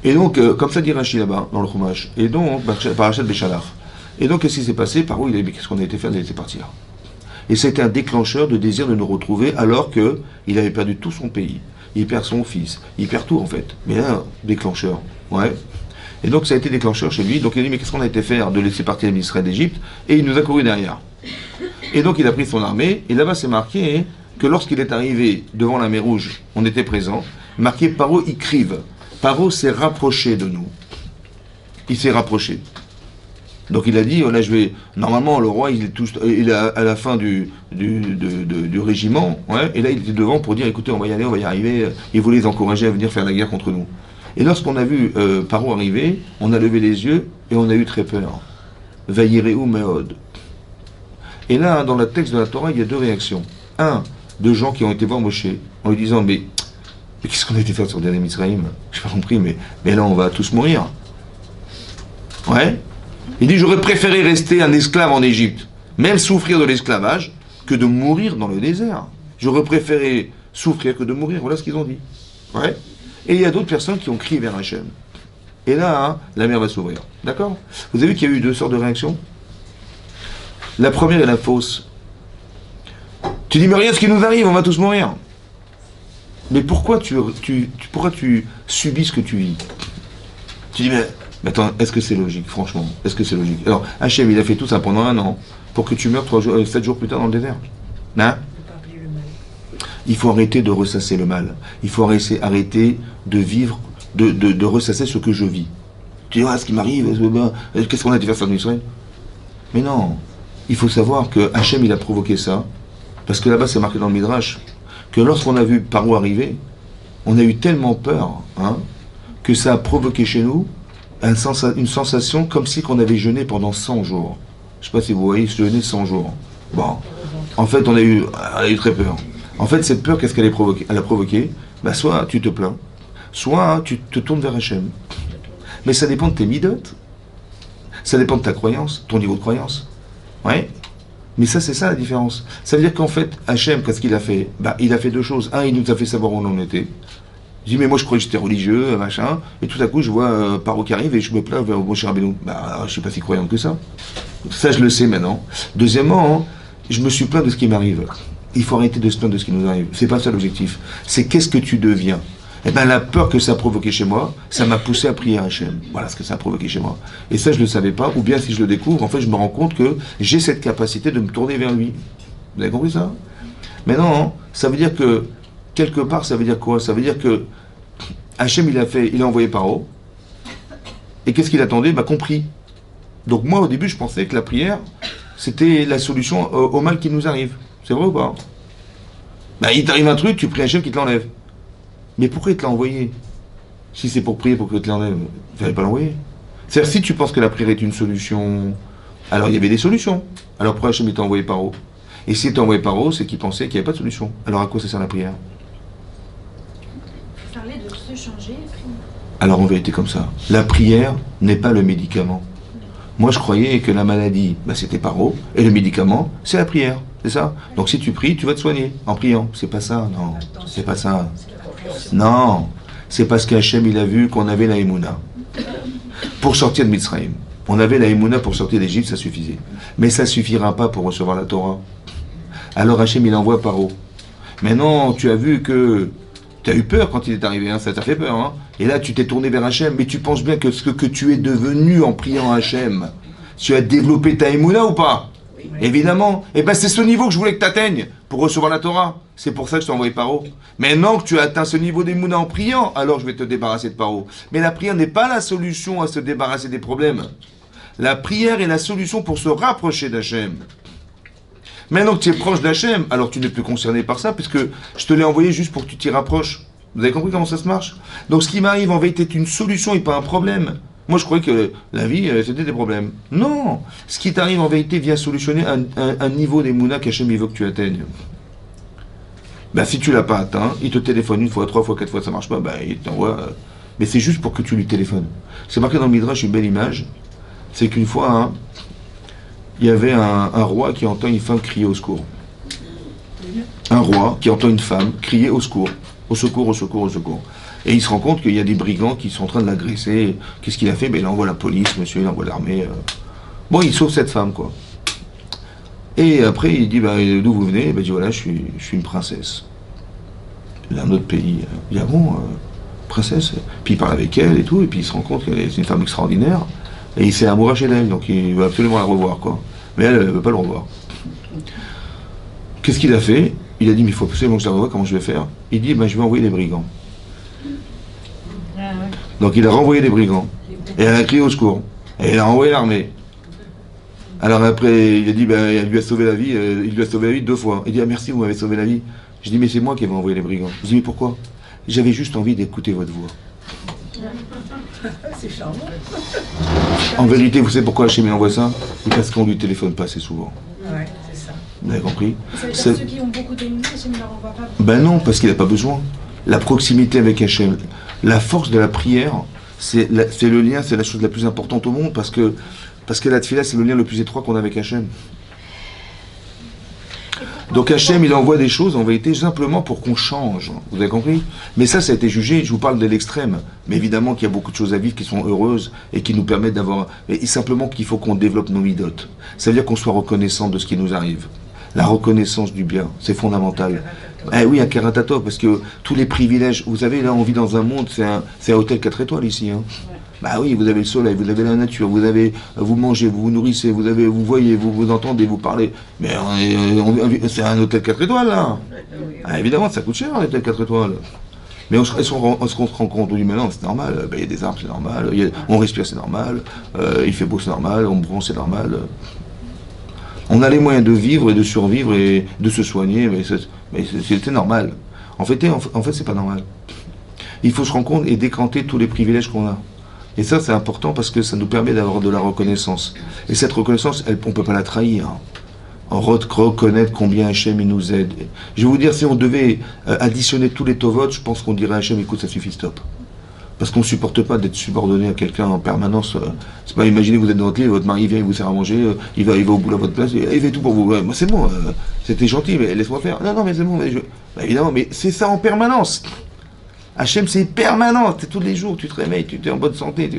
Et donc, comme ça dit Rachid là-bas, dans le Chumash, et donc, Parashat Béchalach. Et donc, qu'est-ce qui s'est passé? Paro, il a dit, mais qu'est-ce qu'on a été faire? Il a été partir. Et c'était un déclencheur de désir de nous retrouver, alors qu'il avait perdu tout son pays. Il perd son fils, il perd tout en fait. Mais là, déclencheur. Ouais. Et donc ça a été déclencheur chez lui. Donc il a dit, mais qu'est-ce qu'on a été faire de laisser partir l'Israël d'Égypte? Et il nous a couru derrière. Et donc il a pris son armée, et là-bas c'est marqué que lorsqu'il est arrivé devant la mer Rouge, on était présent, marqué Paro Ikriv. Paro s'est rapproché de nous. Il s'est rapproché. Donc il a dit, là je vais... Normalement le roi il est à la fin du régiment, ouais, et là il était devant pour dire, écoutez, on va y aller, on va y arriver. Il voulait les encourager à venir faire la guerre contre nous. Et lorsqu'on a vu Paro arriver, on a levé les yeux et on a eu très peur. Vayireu meod. Et là, dans le texte de la Torah, il y a deux réactions. Un, de gens qui ont été voir Moshe en lui disant, mais qu'est-ce qu'on a été faire sur le dernier Mitzrayim? Je n'ai pas compris, mais là, on va tous mourir. Ouais. Il dit, j'aurais préféré rester un esclave en Égypte, même souffrir de l'esclavage, que de mourir dans le désert. J'aurais préféré souffrir que de mourir. Voilà ce qu'ils ont dit. Ouais. Et il y a d'autres personnes qui ont crié vers Hachem. Et là, hein, la mer va s'ouvrir. D'accord? Vous avez vu qu'il y a eu deux sortes de réactions? La première est la fausse. Tu dis, mais regarde ce qui nous arrive, on va tous mourir. Mais pourquoi tu subis ce que tu vis? Tu dis, mais attends, est-ce que c'est logique, franchement? Est-ce que c'est logique? Alors, Hachem, il a fait tout ça pendant 1 an, pour que tu meurs 7 jours plus tard dans le désert. Hein? Il faut arrêter de ressasser le mal. Il faut arrêter de vivre, de ressasser ce que je vis. Tu dis, ah, ce qui m'arrive, qu'est-ce qu'on a dû faire en Israël? Mais non, il faut savoir que Hachem, il a provoqué ça, parce que là-bas, c'est marqué dans le Midrash, que lorsqu'on a vu Paro arriver, on a eu tellement peur, hein, que ça a provoqué chez nous une sensation comme si qu'on avait jeûné pendant 100 jours. Je ne sais pas si vous voyez, jeûner 100 jours. Bon, en fait, on a eu très peur. En fait, cette peur, qu'est-ce qu'elle a provoqué? Elle a provoqué, bah, soit tu te plains, soit hein, tu te tournes vers Hachem. Mais ça dépend de tes midotes. Ça dépend de ta croyance, ton niveau de croyance. Ouais. Mais ça, c'est ça la différence. Ça veut dire qu'en fait, Hachem, qu'est-ce qu'il a fait? Bah, il a fait deux choses. Un, il nous a fait savoir où on en était. Je dis, mais moi, je croyais que j'étais religieux, machin. Et tout à coup, je vois Paro qui arrive et je me plains vers Moshe Rabbeinu. Bah, je suis pas si croyant que ça. Ça, je le sais maintenant. Deuxièmement, je me suis plaint de ce qui m'arrive. Il faut arrêter de se plaindre de ce qui nous arrive. C'est pas ça l'objectif. C'est qu'est-ce que tu deviens? Eh bien, la peur que ça a provoqué chez moi, ça m'a poussé à prier à Hachem. Voilà ce que ça a provoqué chez moi. Et ça, je ne le savais pas, ou bien si je le découvre, en fait, je me rends compte que j'ai cette capacité de me tourner vers lui. Vous avez compris ça? Mais non, ça veut dire que, quelque part, ça veut dire quoi? Ça veut dire que Hachem, il a envoyé Paro, et qu'est-ce qu'il attendait? Bah, compris. Donc moi, au début, je pensais que la prière, c'était la solution au mal qui nous arrive. C'est vrai ou pas? Bah, il t'arrive un truc, tu pries Hachem qui te l'enlève. Mais pourquoi il te l'a envoyé? Si c'est pour prier pour qu'il te l'enlève, il ne fallait pas l'envoyer. C'est-à-dire, si tu penses que la prière est une solution, alors il y avait des solutions. Alors pourquoi Hachem t'a envoyé Paro? Et s'il t'a envoyé Paro, c'est qu'il pensait qu'il n'y avait pas de solution. Alors à quoi ça sert la prière? Vous parlez de se changer et prier. Alors on va être comme ça. La prière n'est pas le médicament. Moi je croyais que la maladie, bah, c'était Paro, et le médicament, c'est la prière. C'est ça? Donc si tu pries, tu vas te soigner en priant. C'est pas ça, non. C'est pas ça. Non, c'est parce qu'Hachem, il a vu qu'on avait la Emouna. Pour sortir de Mitzrayim. On avait la Emouna pour sortir d'Égypte, ça suffisait. Mais ça ne suffira pas pour recevoir la Torah. Alors Hachem, il envoie Paro. Mais non, tu as vu que... Tu as eu peur quand il est arrivé, hein, ça t'a fait peur. Hein. Et là, tu t'es tourné vers Hachem. Mais tu penses bien que ce que tu es devenu en priant Hachem, tu as développé ta Emouna ou pas? Évidemment. Et bien c'est ce niveau que je voulais que tu atteignes pour recevoir la Torah. C'est pour ça que je t'ai envoyé Paro. Maintenant que tu as atteint ce niveau d'Emouna en priant, alors je vais te débarrasser de Paro. Mais la prière n'est pas la solution à se débarrasser des problèmes. La prière est la solution pour se rapprocher d'Hachem. Maintenant que tu es proche d'Hachem, alors tu n'es plus concerné par ça, puisque je te l'ai envoyé juste pour que tu t'y rapproches. Vous avez compris comment ça se marche? Donc ce qui m'arrive en vérité est une solution et pas un problème. Moi, je croyais que la vie, c'était des problèmes. Non! Ce qui t'arrive, en vérité, vient solutionner un niveau d'Emouna qu'Hachem veut que tu atteignes. Ben, si tu ne l'as pas atteint, il te téléphone 1 fois, 3 fois, 4 fois, ça ne marche pas, ben, il t'envoie... Mais c'est juste pour que tu lui téléphones. C'est marqué dans le Midrash, une belle image. C'est qu'une fois, hein, il y avait un roi qui entend une femme crier au secours. Un roi qui entend une femme crier au secours. Au secours, au secours, au secours. Et il se rend compte qu'il y a des brigands qui sont en train de l'agresser. Qu'est-ce qu'il a fait? Ben, il envoie la police, monsieur, il envoie l'armée. Bon, il sauve cette femme, quoi. Et après, il dit, ben, d'où vous venez? Ben, il dit, voilà, je suis une princesse. D'un autre pays. Il dit, ah bon, princesse? Puis il parle avec elle et tout, et puis il se rend compte qu'elle est une femme extraordinaire. Et il s'est amoureux d'elle, donc il veut absolument la revoir, quoi. Mais elle ne veut pas le revoir. Qu'est-ce qu'il a fait? Il a dit, mais il faut absolument que je la revoie, comment je vais faire? Il dit, ben, je vais envoyer des brigands. Donc il a renvoyé des brigands. Et elle a crié au secours. Et elle a envoyé l'armée. Alors après, il a dit, ben, elle lui a sauvé la vie, il lui a sauvé la vie 2 fois. Il dit, ah merci, vous m'avez sauvé la vie. Je dis, mais c'est moi qui ai envoyé les brigands. Je dis, mais pourquoi? J'avais juste envie d'écouter votre voix. C'est charmant. En vérité, vous savez pourquoi Hachem envoie ça? Parce qu'on ne lui téléphone pas assez souvent. Ouais, c'est ça. Vous avez compris? Ça veut dire que ceux qui ont beaucoup d'ennemis, Hachem ne leur envoie pas. Ben non, parce qu'il n'a pas besoin. La proximité avec Hachem, la force de la prière, c'est le lien, c'est la chose la plus importante au monde, parce que la tefila, c'est le lien le plus étroit qu'on a avec Hachem. Donc Hachem, il envoie des choses en vérité simplement pour qu'on change. Vous avez compris? Mais ça a été jugé, je vous parle de l'extrême. Mais évidemment qu'il y a beaucoup de choses à vivre qui sont heureuses et qui nous permettent d'avoir... Et simplement qu'il faut qu'on développe nos midotes. Ça veut dire qu'on soit reconnaissant de ce qui nous arrive. La reconnaissance du bien, c'est fondamental. Eh oui, un karatatov, parce que tous les privilèges... Vous savez, là, on vit dans un monde, c'est un hôtel 4 étoiles ici, hein. Bah oui, vous avez le soleil, vous avez la nature, vous mangez, vous vous nourrissez, vous voyez, vous entendez, vous parlez. Mais c'est un hôtel 4 étoiles, là. Ah, évidemment, ça coûte cher, un hôtel 4 étoiles. Mais on se rend compte, on dit, mais non, c'est normal, il y a des arbres, c'est normal, on respire, c'est normal, il fait beau, c'est normal, on bronze, c'est normal. On a les moyens de vivre et de survivre et de se soigner, mais c'était normal. En fait, c'est pas normal. Il faut se rendre compte et décanter tous les privilèges qu'on a. Et ça, c'est important parce que ça nous permet d'avoir de la reconnaissance. Et cette reconnaissance, on ne peut pas la trahir. Reconnaître combien Hachem il nous aide. Je vais vous dire, si on devait additionner tous les tovot, je pense qu'on dirait à Hachem, écoute, ça suffit, stop. Parce qu'on ne supporte pas d'être subordonné à quelqu'un en permanence. C'est pas, imaginez, vous êtes dans votre lit, votre mari vient, il vous sert à manger, il va au bout à votre place, il fait tout pour vous. Ouais, moi, c'est bon, c'était gentil, mais laisse-moi faire. Non, mais c'est bon, bah, évidemment, mais c'est ça en permanence. Hachem, c'est permanent, c'est tous les jours, tu te réveilles, tu es en bonne santé.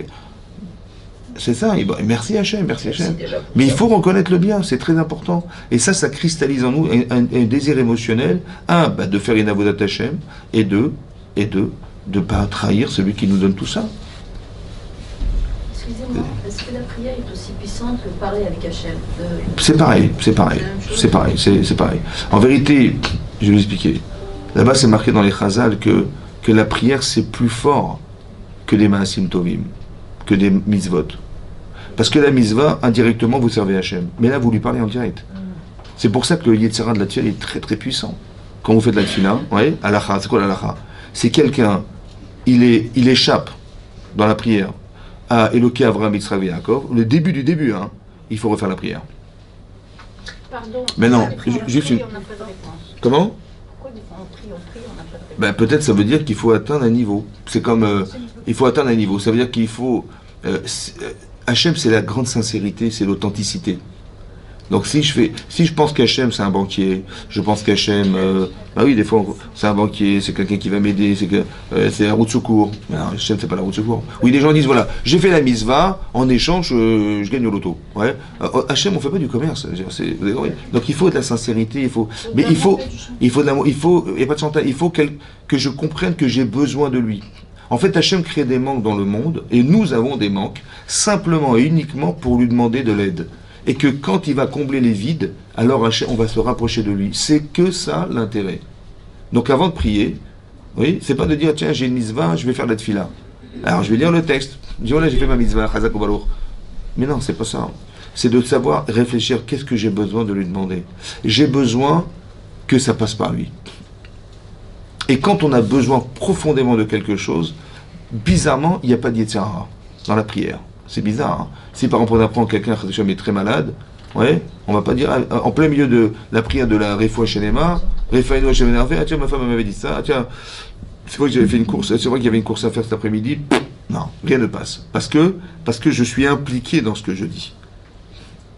C'est ça, et merci Hachem, merci Hachem. Mais il faut reconnaître le bien, c'est très important. Et ça cristallise en nous un désir émotionnel, de faire une avodat Hachem, et de ne pas trahir celui qui nous donne tout ça. Excusez-moi, est-ce que la prière est aussi puissante que parler avec Hachem? C'est pareil. En vérité, je vais vous expliquer. Là-bas, c'est marqué dans les Chazal que la prière, c'est plus fort que les Maasim Tovim, que des mitzvot. Parce que la mitzvah, indirectement, vous servez Hachem. Mais là, vous lui parlez en direct. C'est pour ça que le Yetzirah de la tefila est très très puissant. Quand vous faites la tefila, ouais, halacha, c'est quoi l'halacha? C'est quelqu'un, il échappe dans la prière à Eloké Avraham Yitzhak Yaakov, le début du début, hein, il faut refaire la prière. Pardon. Mais non, juste une... Comment? Ben, peut-être ça veut dire qu'il faut atteindre un niveau. C'est comme il faut atteindre un niveau. Ça veut dire qu'il faut Hachem, c'est la grande sincérité, c'est l'authenticité. Donc si je pense qu'Hachem c'est un banquier, je pense qu'Hachem, oui des fois c'est un banquier, c'est quelqu'un qui va m'aider, c'est la route de secours. Mais non, Hachem c'est pas la route de secours. Oui, des gens disent voilà, j'ai fait la misva, en échange je gagne au loto. Ouais. Hachem on fait pas du commerce. Donc il faut de la sincérité, il faut de l'amour, il y a pas de chantage, il faut que je comprenne que j'ai besoin de lui. En fait, Hachem crée des manques dans le monde, et nous avons des manques, simplement et uniquement pour lui demander de l'aide. Et que quand il va combler les vides, alors on va se rapprocher de lui. C'est que ça l'intérêt. Donc avant de prier, oui, c'est pas de dire tiens j'ai une mitzvah, je vais faire la tefila. Alors je vais lire le texte. Je dis voilà j'ai fait ma mitzvah, chazak ubalour. Mais non, c'est pas ça. C'est de savoir réfléchir qu'est-ce que j'ai besoin de lui demander. J'ai besoin que ça passe par lui. Et quand on a besoin profondément de quelque chose, bizarrement, il n'y a pas de Yetzirah dans la prière. C'est bizarre. Hein. Si par exemple on apprend que quelqu'un est très malade, ouais, on va pas dire en plein milieu de la prière de la Refoua Shenema, Refaïno Shenema, ah tiens ma femme m'avait dit ça, ah tiens, c'est vrai que j'avais fait une course, c'est vrai qu'il y avait une course à faire cet après-midi, non, rien ne passe. Parce que je suis impliqué dans ce que je dis.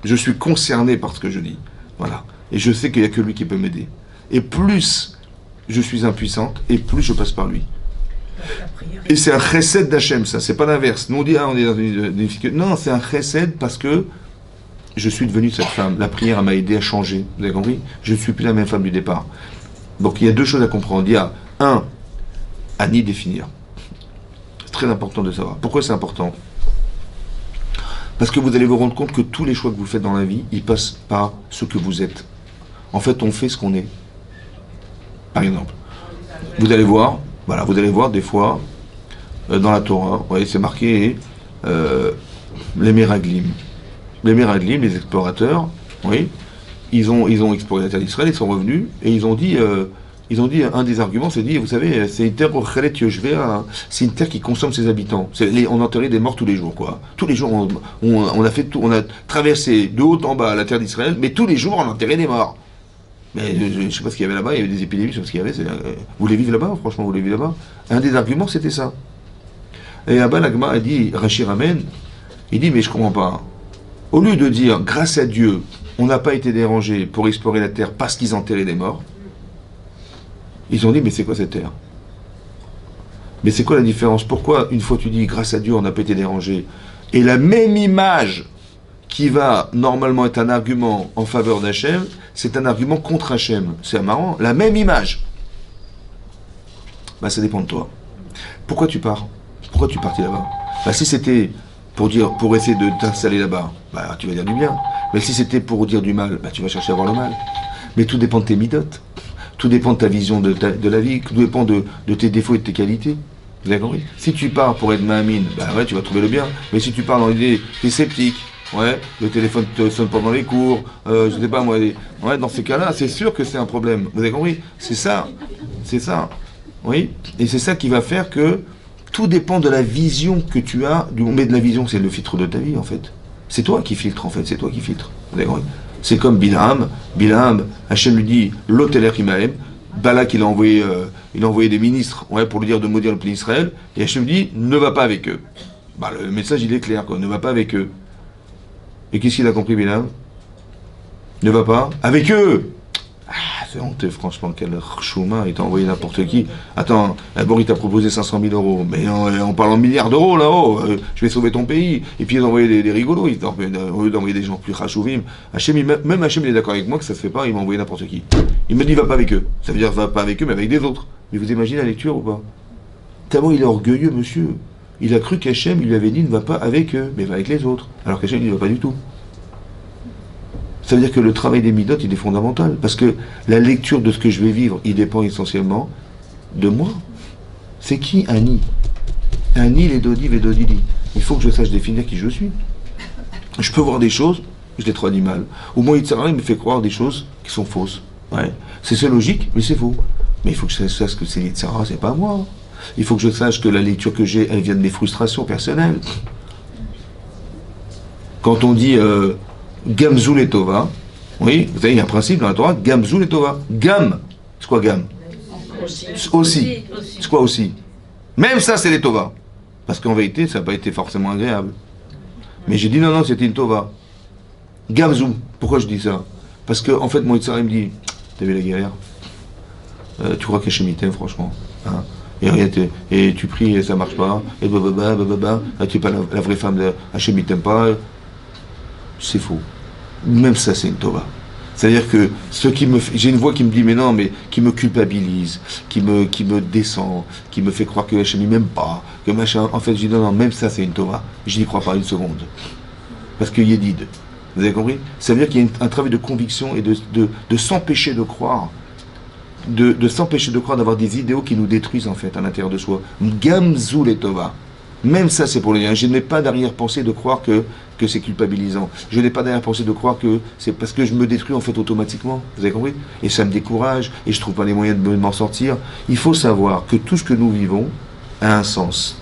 Je suis concerné par ce que je dis. Voilà. Et je sais qu'il n'y a que lui qui peut m'aider. Et plus je suis impuissante, et plus je passe par lui. Et c'est un chesed d'Hachem, ça, c'est pas l'inverse. Nous on dit, on est dans une difficulté. Non, c'est un chesed parce que je suis devenu cette femme. La prière m'a aidé à changer. Vous avez compris? Je ne suis plus la même femme du départ. Donc il y a deux choses à comprendre. Il y a à ni définir. C'est très important de savoir. Pourquoi c'est important? Parce que vous allez vous rendre compte que tous les choix que vous faites dans la vie, ils passent par ce que vous êtes. En fait, on fait ce qu'on est. Par exemple, vous allez voir des fois dans la Torah, ouais, c'est marqué les Meraglim. Les Meraglim, les explorateurs, oui, ils ont exploré la terre d'Israël, ils sont revenus et ils ont dit un des arguments, c'est dit, vous savez, c'est une terre c'est une terre qui consomme ses habitants. On enterrait des morts tous les jours, quoi. Tous les jours, on a traversé de haut en bas la terre d'Israël, mais tous les jours on enterrait des morts. Mais je ne sais pas ce qu'il y avait là-bas, il y avait des épidémies, je sais pas ce qu'il y avait. Vous voulez vivre là-bas, franchement, vous voulez vivre là-bas. Un des arguments, c'était ça. Et là-bas, l'Agma a dit, Rachid Ramen, il dit, mais je ne comprends pas. Au lieu de dire, grâce à Dieu, on n'a pas été dérangé pour explorer la terre parce qu'ils enterraient des morts, ils ont dit, mais c'est quoi cette terre? Mais c'est quoi la différence? Pourquoi, une fois tu dis, grâce à Dieu, on n'a pas été dérangé, et la même image qui va normalement être un argument en faveur d'Hachem, c'est un argument contre Hachem. C'est marrant, la même image. Bah ça dépend de toi. Pourquoi tu pars? Pourquoi tu partais là-bas? Bah si c'était pour essayer de t'installer là-bas, bah tu vas dire du bien. Mais si c'était pour dire du mal, bah tu vas chercher à voir le mal. Mais tout dépend de tes midotes. Tout dépend de ta vision de la vie. Tout dépend de tes défauts et de tes qualités. Vous avez compris? Si tu pars pour être Mahamine, bah ouais, tu vas trouver le bien. Mais si tu pars dans l'idée, t'es sceptique, ouais, le téléphone te sonne pendant les cours, je sais pas moi, ouais, dans ces cas-là, c'est sûr que c'est un problème. Vous avez compris? C'est ça. Oui? Et c'est ça qui va faire que tout dépend de la vision que tu as. Mais de la vision, c'est le filtre de ta vie, en fait. C'est toi qui filtre, en fait, c'est toi qui filtre. Vous avez compris? C'est comme Bilam, Hachem lui dit, l'hôtelaire Imaem, Balak, il a envoyé des ministres, ouais, pour lui dire de maudire le pays d'Israël, et Hachem dit, ne va pas avec eux. Bah, le message, il est clair, quoi, ne va pas avec eux. Et qu'est-ce qu'il a compris, Bilam? Ne va pas avec eux. Ah, c'est honteux, franchement, quel chouma, il t'a envoyé n'importe qui. Attends, d'abord il t'a proposé 500 000 euros, mais on parle en milliards d'euros là-haut, je vais sauver ton pays. Et puis ils ont envoyé des rigolos, au lieu d'envoyer des gens plus rachouvim. Même Hachem il est d'accord avec moi que ça se fait pas, il m'a envoyé n'importe qui. Il me dit va pas avec eux, ça veut dire va pas avec eux, mais avec des autres. Mais vous imaginez la lecture ou pas? Tellement il est orgueilleux, monsieur. Il a cru qu'Hachem il lui avait dit ne va pas avec eux, mais va avec les autres. Alors qu'Hachem il ne va pas du tout. Ça veut dire que le travail des midotes, il est fondamental. Parce que la lecture de ce que je vais vivre, il dépend essentiellement de moi. C'est qui Ani? Ani, les Dodi, les Dodili. Il faut que je sache définir qui je suis. Je peux voir des choses, je les traduis mal. Au moins, il me fait croire des choses qui sont fausses. Ouais. C'est logique, mais c'est faux. Mais il faut que je sache que c'est Yitzhara, c'est pas moi. Il faut que je sache que la lecture que j'ai, elle vient de mes frustrations personnelles. Quand on dit... Gamzou et Tova. Oui, vous savez, il y a un principe dans la Torah, Gamzou et Tova. Gam, c'est quoi Gam? Aussi. C'est quoi aussi? Même ça, c'est les Tova. Parce qu'en vérité, ça n'a pas été forcément agréable. Mais j'ai dit non, c'était une Tova. Gamzou, pourquoi je dis ça? Parce que, en fait, mon Yitzhar, il me dit, t'as vu la guerre? Tu crois qu'Hachem t'aime, franchement, hein? Et tu pries et ça marche pas, et tu n'es pas la vraie femme de Hachem t'aime pas. C'est faux. Même ça, c'est une Tova. C'est-à-dire que j'ai une voix qui me dit, mais non, mais qui me culpabilise, qui me descend, qui me fait croire que Hachem m'aime pas, que machin. En fait, je dis non, même ça, c'est une Tova. Je n'y crois pas une seconde. Parce que Yedid. Vous avez compris? Ça veut dire qu'il y a un travail de conviction et de s'empêcher de croire. De s'empêcher de croire, d'avoir des idéaux qui nous détruisent, en fait, à l'intérieur de soi. Gamzou les Tova. Même ça, c'est pour les liens. Je n'ai pas d'arrière-pensée de croire que c'est culpabilisant. Je n'ai pas d'arrière-pensée de croire que c'est parce que je me détruis en fait automatiquement. Vous avez compris? Et ça me décourage et je ne trouve pas les moyens de m'en sortir. Il faut savoir que tout ce que nous vivons a un sens.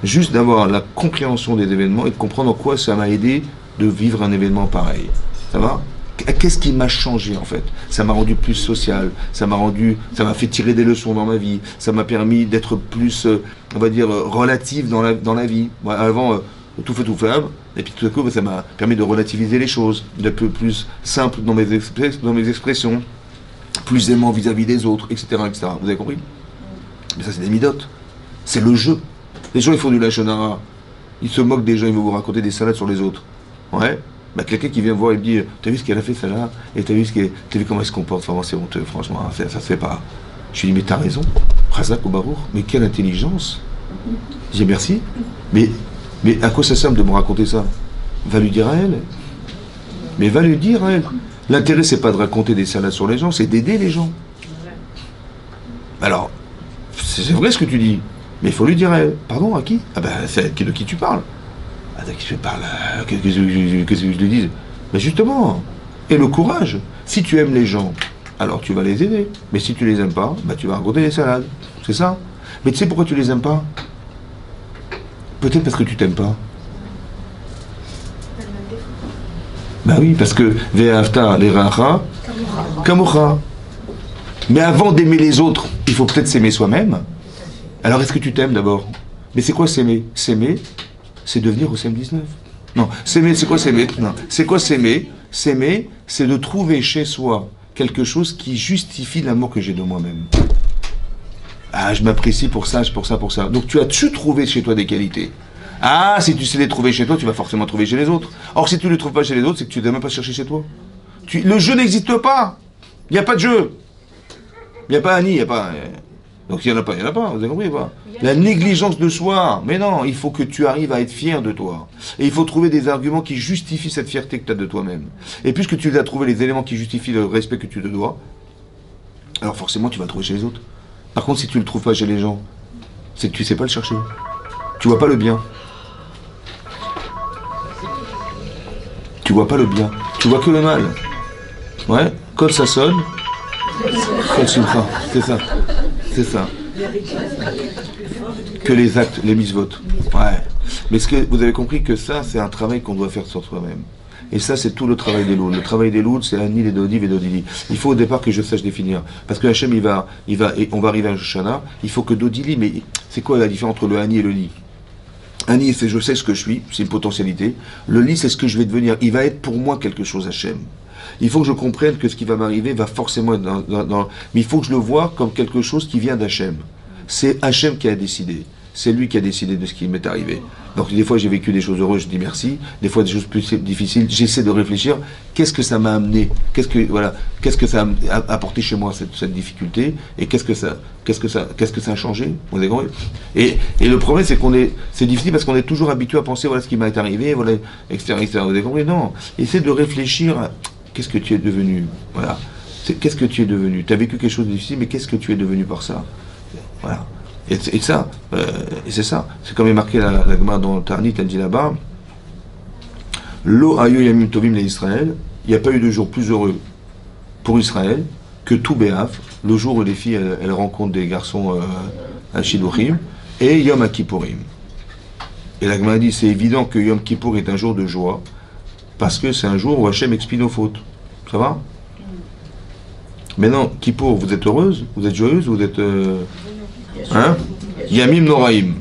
Juste d'avoir la compréhension des événements et de comprendre en quoi ça m'a aidé de vivre un événement pareil. Ça va? Qu'est-ce qui m'a changé en fait? Ça m'a rendu plus social, ça m'a fait tirer des leçons dans ma vie, ça m'a permis d'être plus, on va dire, relatif dans la vie. Moi, avant, tout feu, tout flamme, et puis tout à coup, ça m'a permis de relativiser les choses, d'être plus simple dans mes expressions, plus aimant vis-à-vis des autres, etc., etc. Vous avez compris? Mais ça, c'est des midotes. C'est le jeu. Les gens, ils font du lachon hara. Ils se moquent des gens, ils vont vous raconter des salades sur les autres. Ouais. Bah, quelqu'un qui vient me voir et me dit t'as vu ce qu'elle a fait celle-là et t'as vu comment elle se comporte, vraiment c'est honteux, franchement ça se fait pas. Je lui dis mais t'as raison, Razak ou Baruch, mais quelle intelligence. J'ai dit merci, mais à quoi ça sert de me raconter ça? Va lui dire à elle. Mais va lui dire à elle. L'intérêt c'est pas de raconter des salades sur les gens, c'est d'aider les gens. Alors c'est vrai ce que tu dis, mais il faut lui dire à elle. Pardon, à qui? Ah ben c'est de qui tu parles. Je parle, qu'est-ce que je lui dis? Mais justement, et le courage. Si tu aimes les gens, alors tu vas les aider. Mais si tu les aimes pas, bah tu vas raconter des salades. C'est ça. Mais tu sais pourquoi tu les aimes pas? Peut-être parce que tu t'aimes pas. Bah oui, parce que Ve'afta l'eracha Kamucha. Mais avant d'aimer les autres, il faut peut-être s'aimer soi-même. Alors est-ce que tu t'aimes d'abord? Mais c'est quoi s'aimer? S'aimer, c'est devenir au CM19. Non, s'aimer, c'est quoi s'aimer? Non, c'est quoi s'aimer? S'aimer, c'est de trouver chez soi quelque chose qui justifie l'amour que j'ai de moi-même. Ah, je m'apprécie pour ça, pour ça, pour ça. Donc tu as-tu trouvé chez toi des qualités? Ah, si tu sais les trouver chez toi, tu vas forcément trouver chez les autres. Or, si tu ne les trouves pas chez les autres, c'est que tu ne dois même pas chercher chez toi. Le jeu n'existe pas. Il n'y a pas de jeu. Il n'y a pas Annie, il n'y a pas... Donc il n'y en a pas, il n'y en a pas, vous avez compris pas? La négligence de soi. Mais non, il faut que tu arrives à être fier de toi. Et il faut trouver des arguments qui justifient cette fierté que tu as de toi-même. Et puisque tu as trouvé les éléments qui justifient le respect que tu te dois, alors forcément tu vas le trouver chez les autres. Par contre, si tu ne le trouves pas chez les gens, c'est que tu ne sais pas le chercher. Tu vois pas le bien. Tu vois pas le bien. Tu vois que le mal. Ouais, quand ça sonne, quand simcha. C'est ça. C'est ça. Que les actes, les mitzvot. Ouais. Mais vous avez compris que ça, c'est un travail qu'on doit faire sur soi-même. Et ça, c'est tout le travail des louls. Le travail des louls, c'est Anil et Dodiv et Dodili. Il faut au départ que je sache définir. Parce que Hachem, et on va arriver à Shoshana, il faut que Dodili, mais c'est quoi la différence entre le Ani et le Li? Ani, c'est je sais ce que je suis, c'est une potentialité. Le Li, c'est ce que je vais devenir. Il va être pour moi quelque chose, Hachem. Il faut que je comprenne que ce qui va m'arriver va forcément être mais il faut que je le vois comme quelque chose qui vient d'Hachem. C'est Hachem qui a décidé. C'est lui qui a décidé de ce qui m'est arrivé. Donc des fois j'ai vécu des choses heureuses, je dis merci. Des fois des choses plus difficiles, j'essaie de réfléchir. Qu'est-ce que ça m'a amené? Qu'est-ce que ça a apporté chez moi cette difficulté? Et qu'est-ce que ça a changé? Vous avez compris? Et le problème c'est difficile parce qu'on est toujours habitué à penser voilà ce qui m'est arrivé, voilà etc. Vous avez compris? Non. Essaie de réfléchir. Qu'est-ce que tu es devenu? Voilà. Qu'est-ce que tu es devenu? Tu as vécu quelque chose de difficile, mais qu'est-ce que tu es devenu par ça? Voilà. Et c'est ça. C'est comme est marqué la Gemara dans Tarnit, elle dit là-bas, Lo ayu yamim tovim les Israël, il n'y a pas eu de jour plus heureux pour Israël que tout Béaf, le jour où les filles elles rencontrent des garçons à Shiluchim, et Yom Kippourim. Et la Gemara dit, c'est évident que Yom Kippour est un jour de joie, parce que c'est un jour où Hachem expie nos fautes. Ça va? Maintenant, Kippour, vous êtes heureuse? Vous êtes joyeuse? Vous êtes... Hein? Yamim Noraim.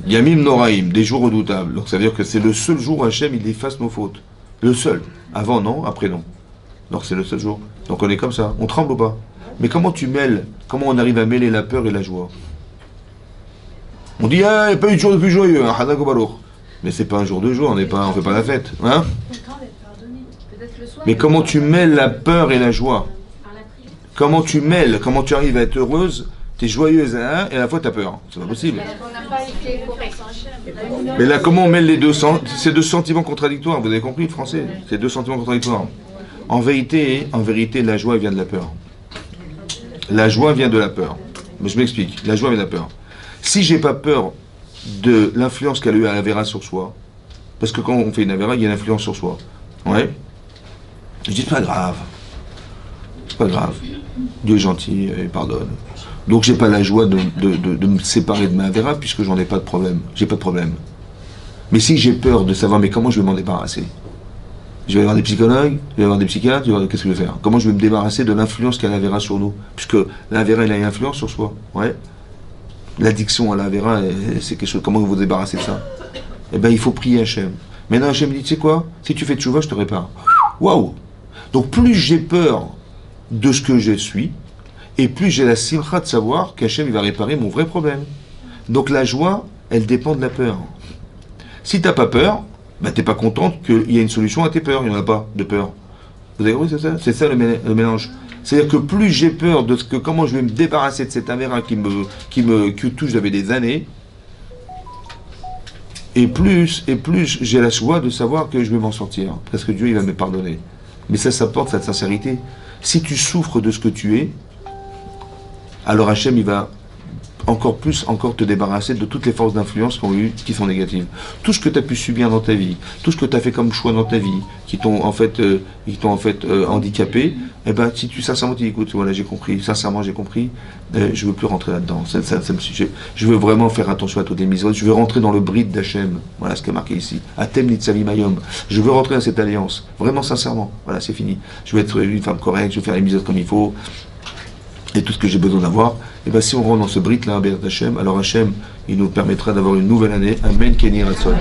Yamim Noraim, des jours redoutables. Donc ça veut dire que c'est le seul jour où Hachem il efface nos fautes. Le seul. Avant non, après non. Donc c'est le seul jour. Donc on est comme ça. On tremble ou pas? Mais comment on arrive à mêler la peur et la joie? On dit, ah, il n'y a pas eu de jour de plus joyeux, hein, mais c'est pas un jour de joie, on fait pas la fête. Hein? Mais comment tu mêles la peur et la joie? Comment tu arrives à être heureuse? T'es joyeuse hein, et à la fois t'as peur. C'est pas possible. Mais là, comment on mêle les deux ces deux sentiments contradictoires? Vous avez compris le français? Ces deux sentiments contradictoires. En vérité, la joie vient de la peur. La joie vient de la peur. Mais je m'explique. La joie vient de la peur. Si j'ai pas peur de l'influence qu'elle a eu à l'Avera sur soi, parce que quand on fait une Avera, il y a une influence sur soi. Ouais. Je dis, c'est pas grave. C'est pas grave. Dieu est gentil, il pardonne. Donc j'ai pas la joie de me séparer de ma Avera puisque j'en ai pas de problème. J'ai pas de problème. Mais si j'ai peur de savoir mais comment je vais m'en débarrasser? Je vais avoir des psychologues, je vais avoir des psychiatres, qu'est-ce que je vais faire? Comment je vais me débarrasser de l'influence qu'a l'Avera sur nous? Puisque l'Avera, elle a une influence sur soi. Ouais. L'addiction à l'Avera, c'est quelque chose. Comment vous vous débarrassez de ça? Eh bien, il faut prier Hachem. Maintenant, Hachem dit, tu sais quoi? Si tu fais tchouva, je te répare. Waouh! Donc, plus j'ai peur de ce que je suis, et plus j'ai la simcha de savoir qu'Hachem il va réparer mon vrai problème. Donc, la joie, elle dépend de la peur. Si tu n'as pas peur, bah, tu n'es pas contente qu'il y ait une solution à tes peurs. Il n'y en a pas de peur. Vous avez compris, c'est ça? C'est ça le mélange. C'est-à-dire que plus j'ai peur de comment je vais me débarrasser de cet Avera qui touche depuis des années, et plus j'ai la joie de savoir que je vais m'en sortir, parce que Dieu il va me pardonner. Mais ça porte cette sincérité. Si tu souffres de ce que tu es, alors Hachem il va encore te débarrasser de toutes les forces d'influence qui sont négatives. Tout ce que tu as pu subir dans ta vie, tout ce que tu as fait comme choix dans ta vie, qui t'ont en fait handicapé, eh ben si tu sincèrement tu dis écoute, voilà, j'ai compris, sincèrement j'ai compris, je veux plus rentrer là-dedans. Je veux vraiment faire attention à toutes les mises. Je veux rentrer dans le bride d'Hachem. Voilà ce qui est marqué ici. Atem Nitzavi Mayom. Je veux rentrer dans cette alliance. Vraiment sincèrement. Voilà, c'est fini. Je veux être une femme correcte, je veux faire les mises comme il faut. Et tout ce que j'ai besoin d'avoir, et bien si on rentre dans ce brite-là, Hachem, alors Hachem, il nous permettra d'avoir une nouvelle année. Amen, Kenny Ratzon.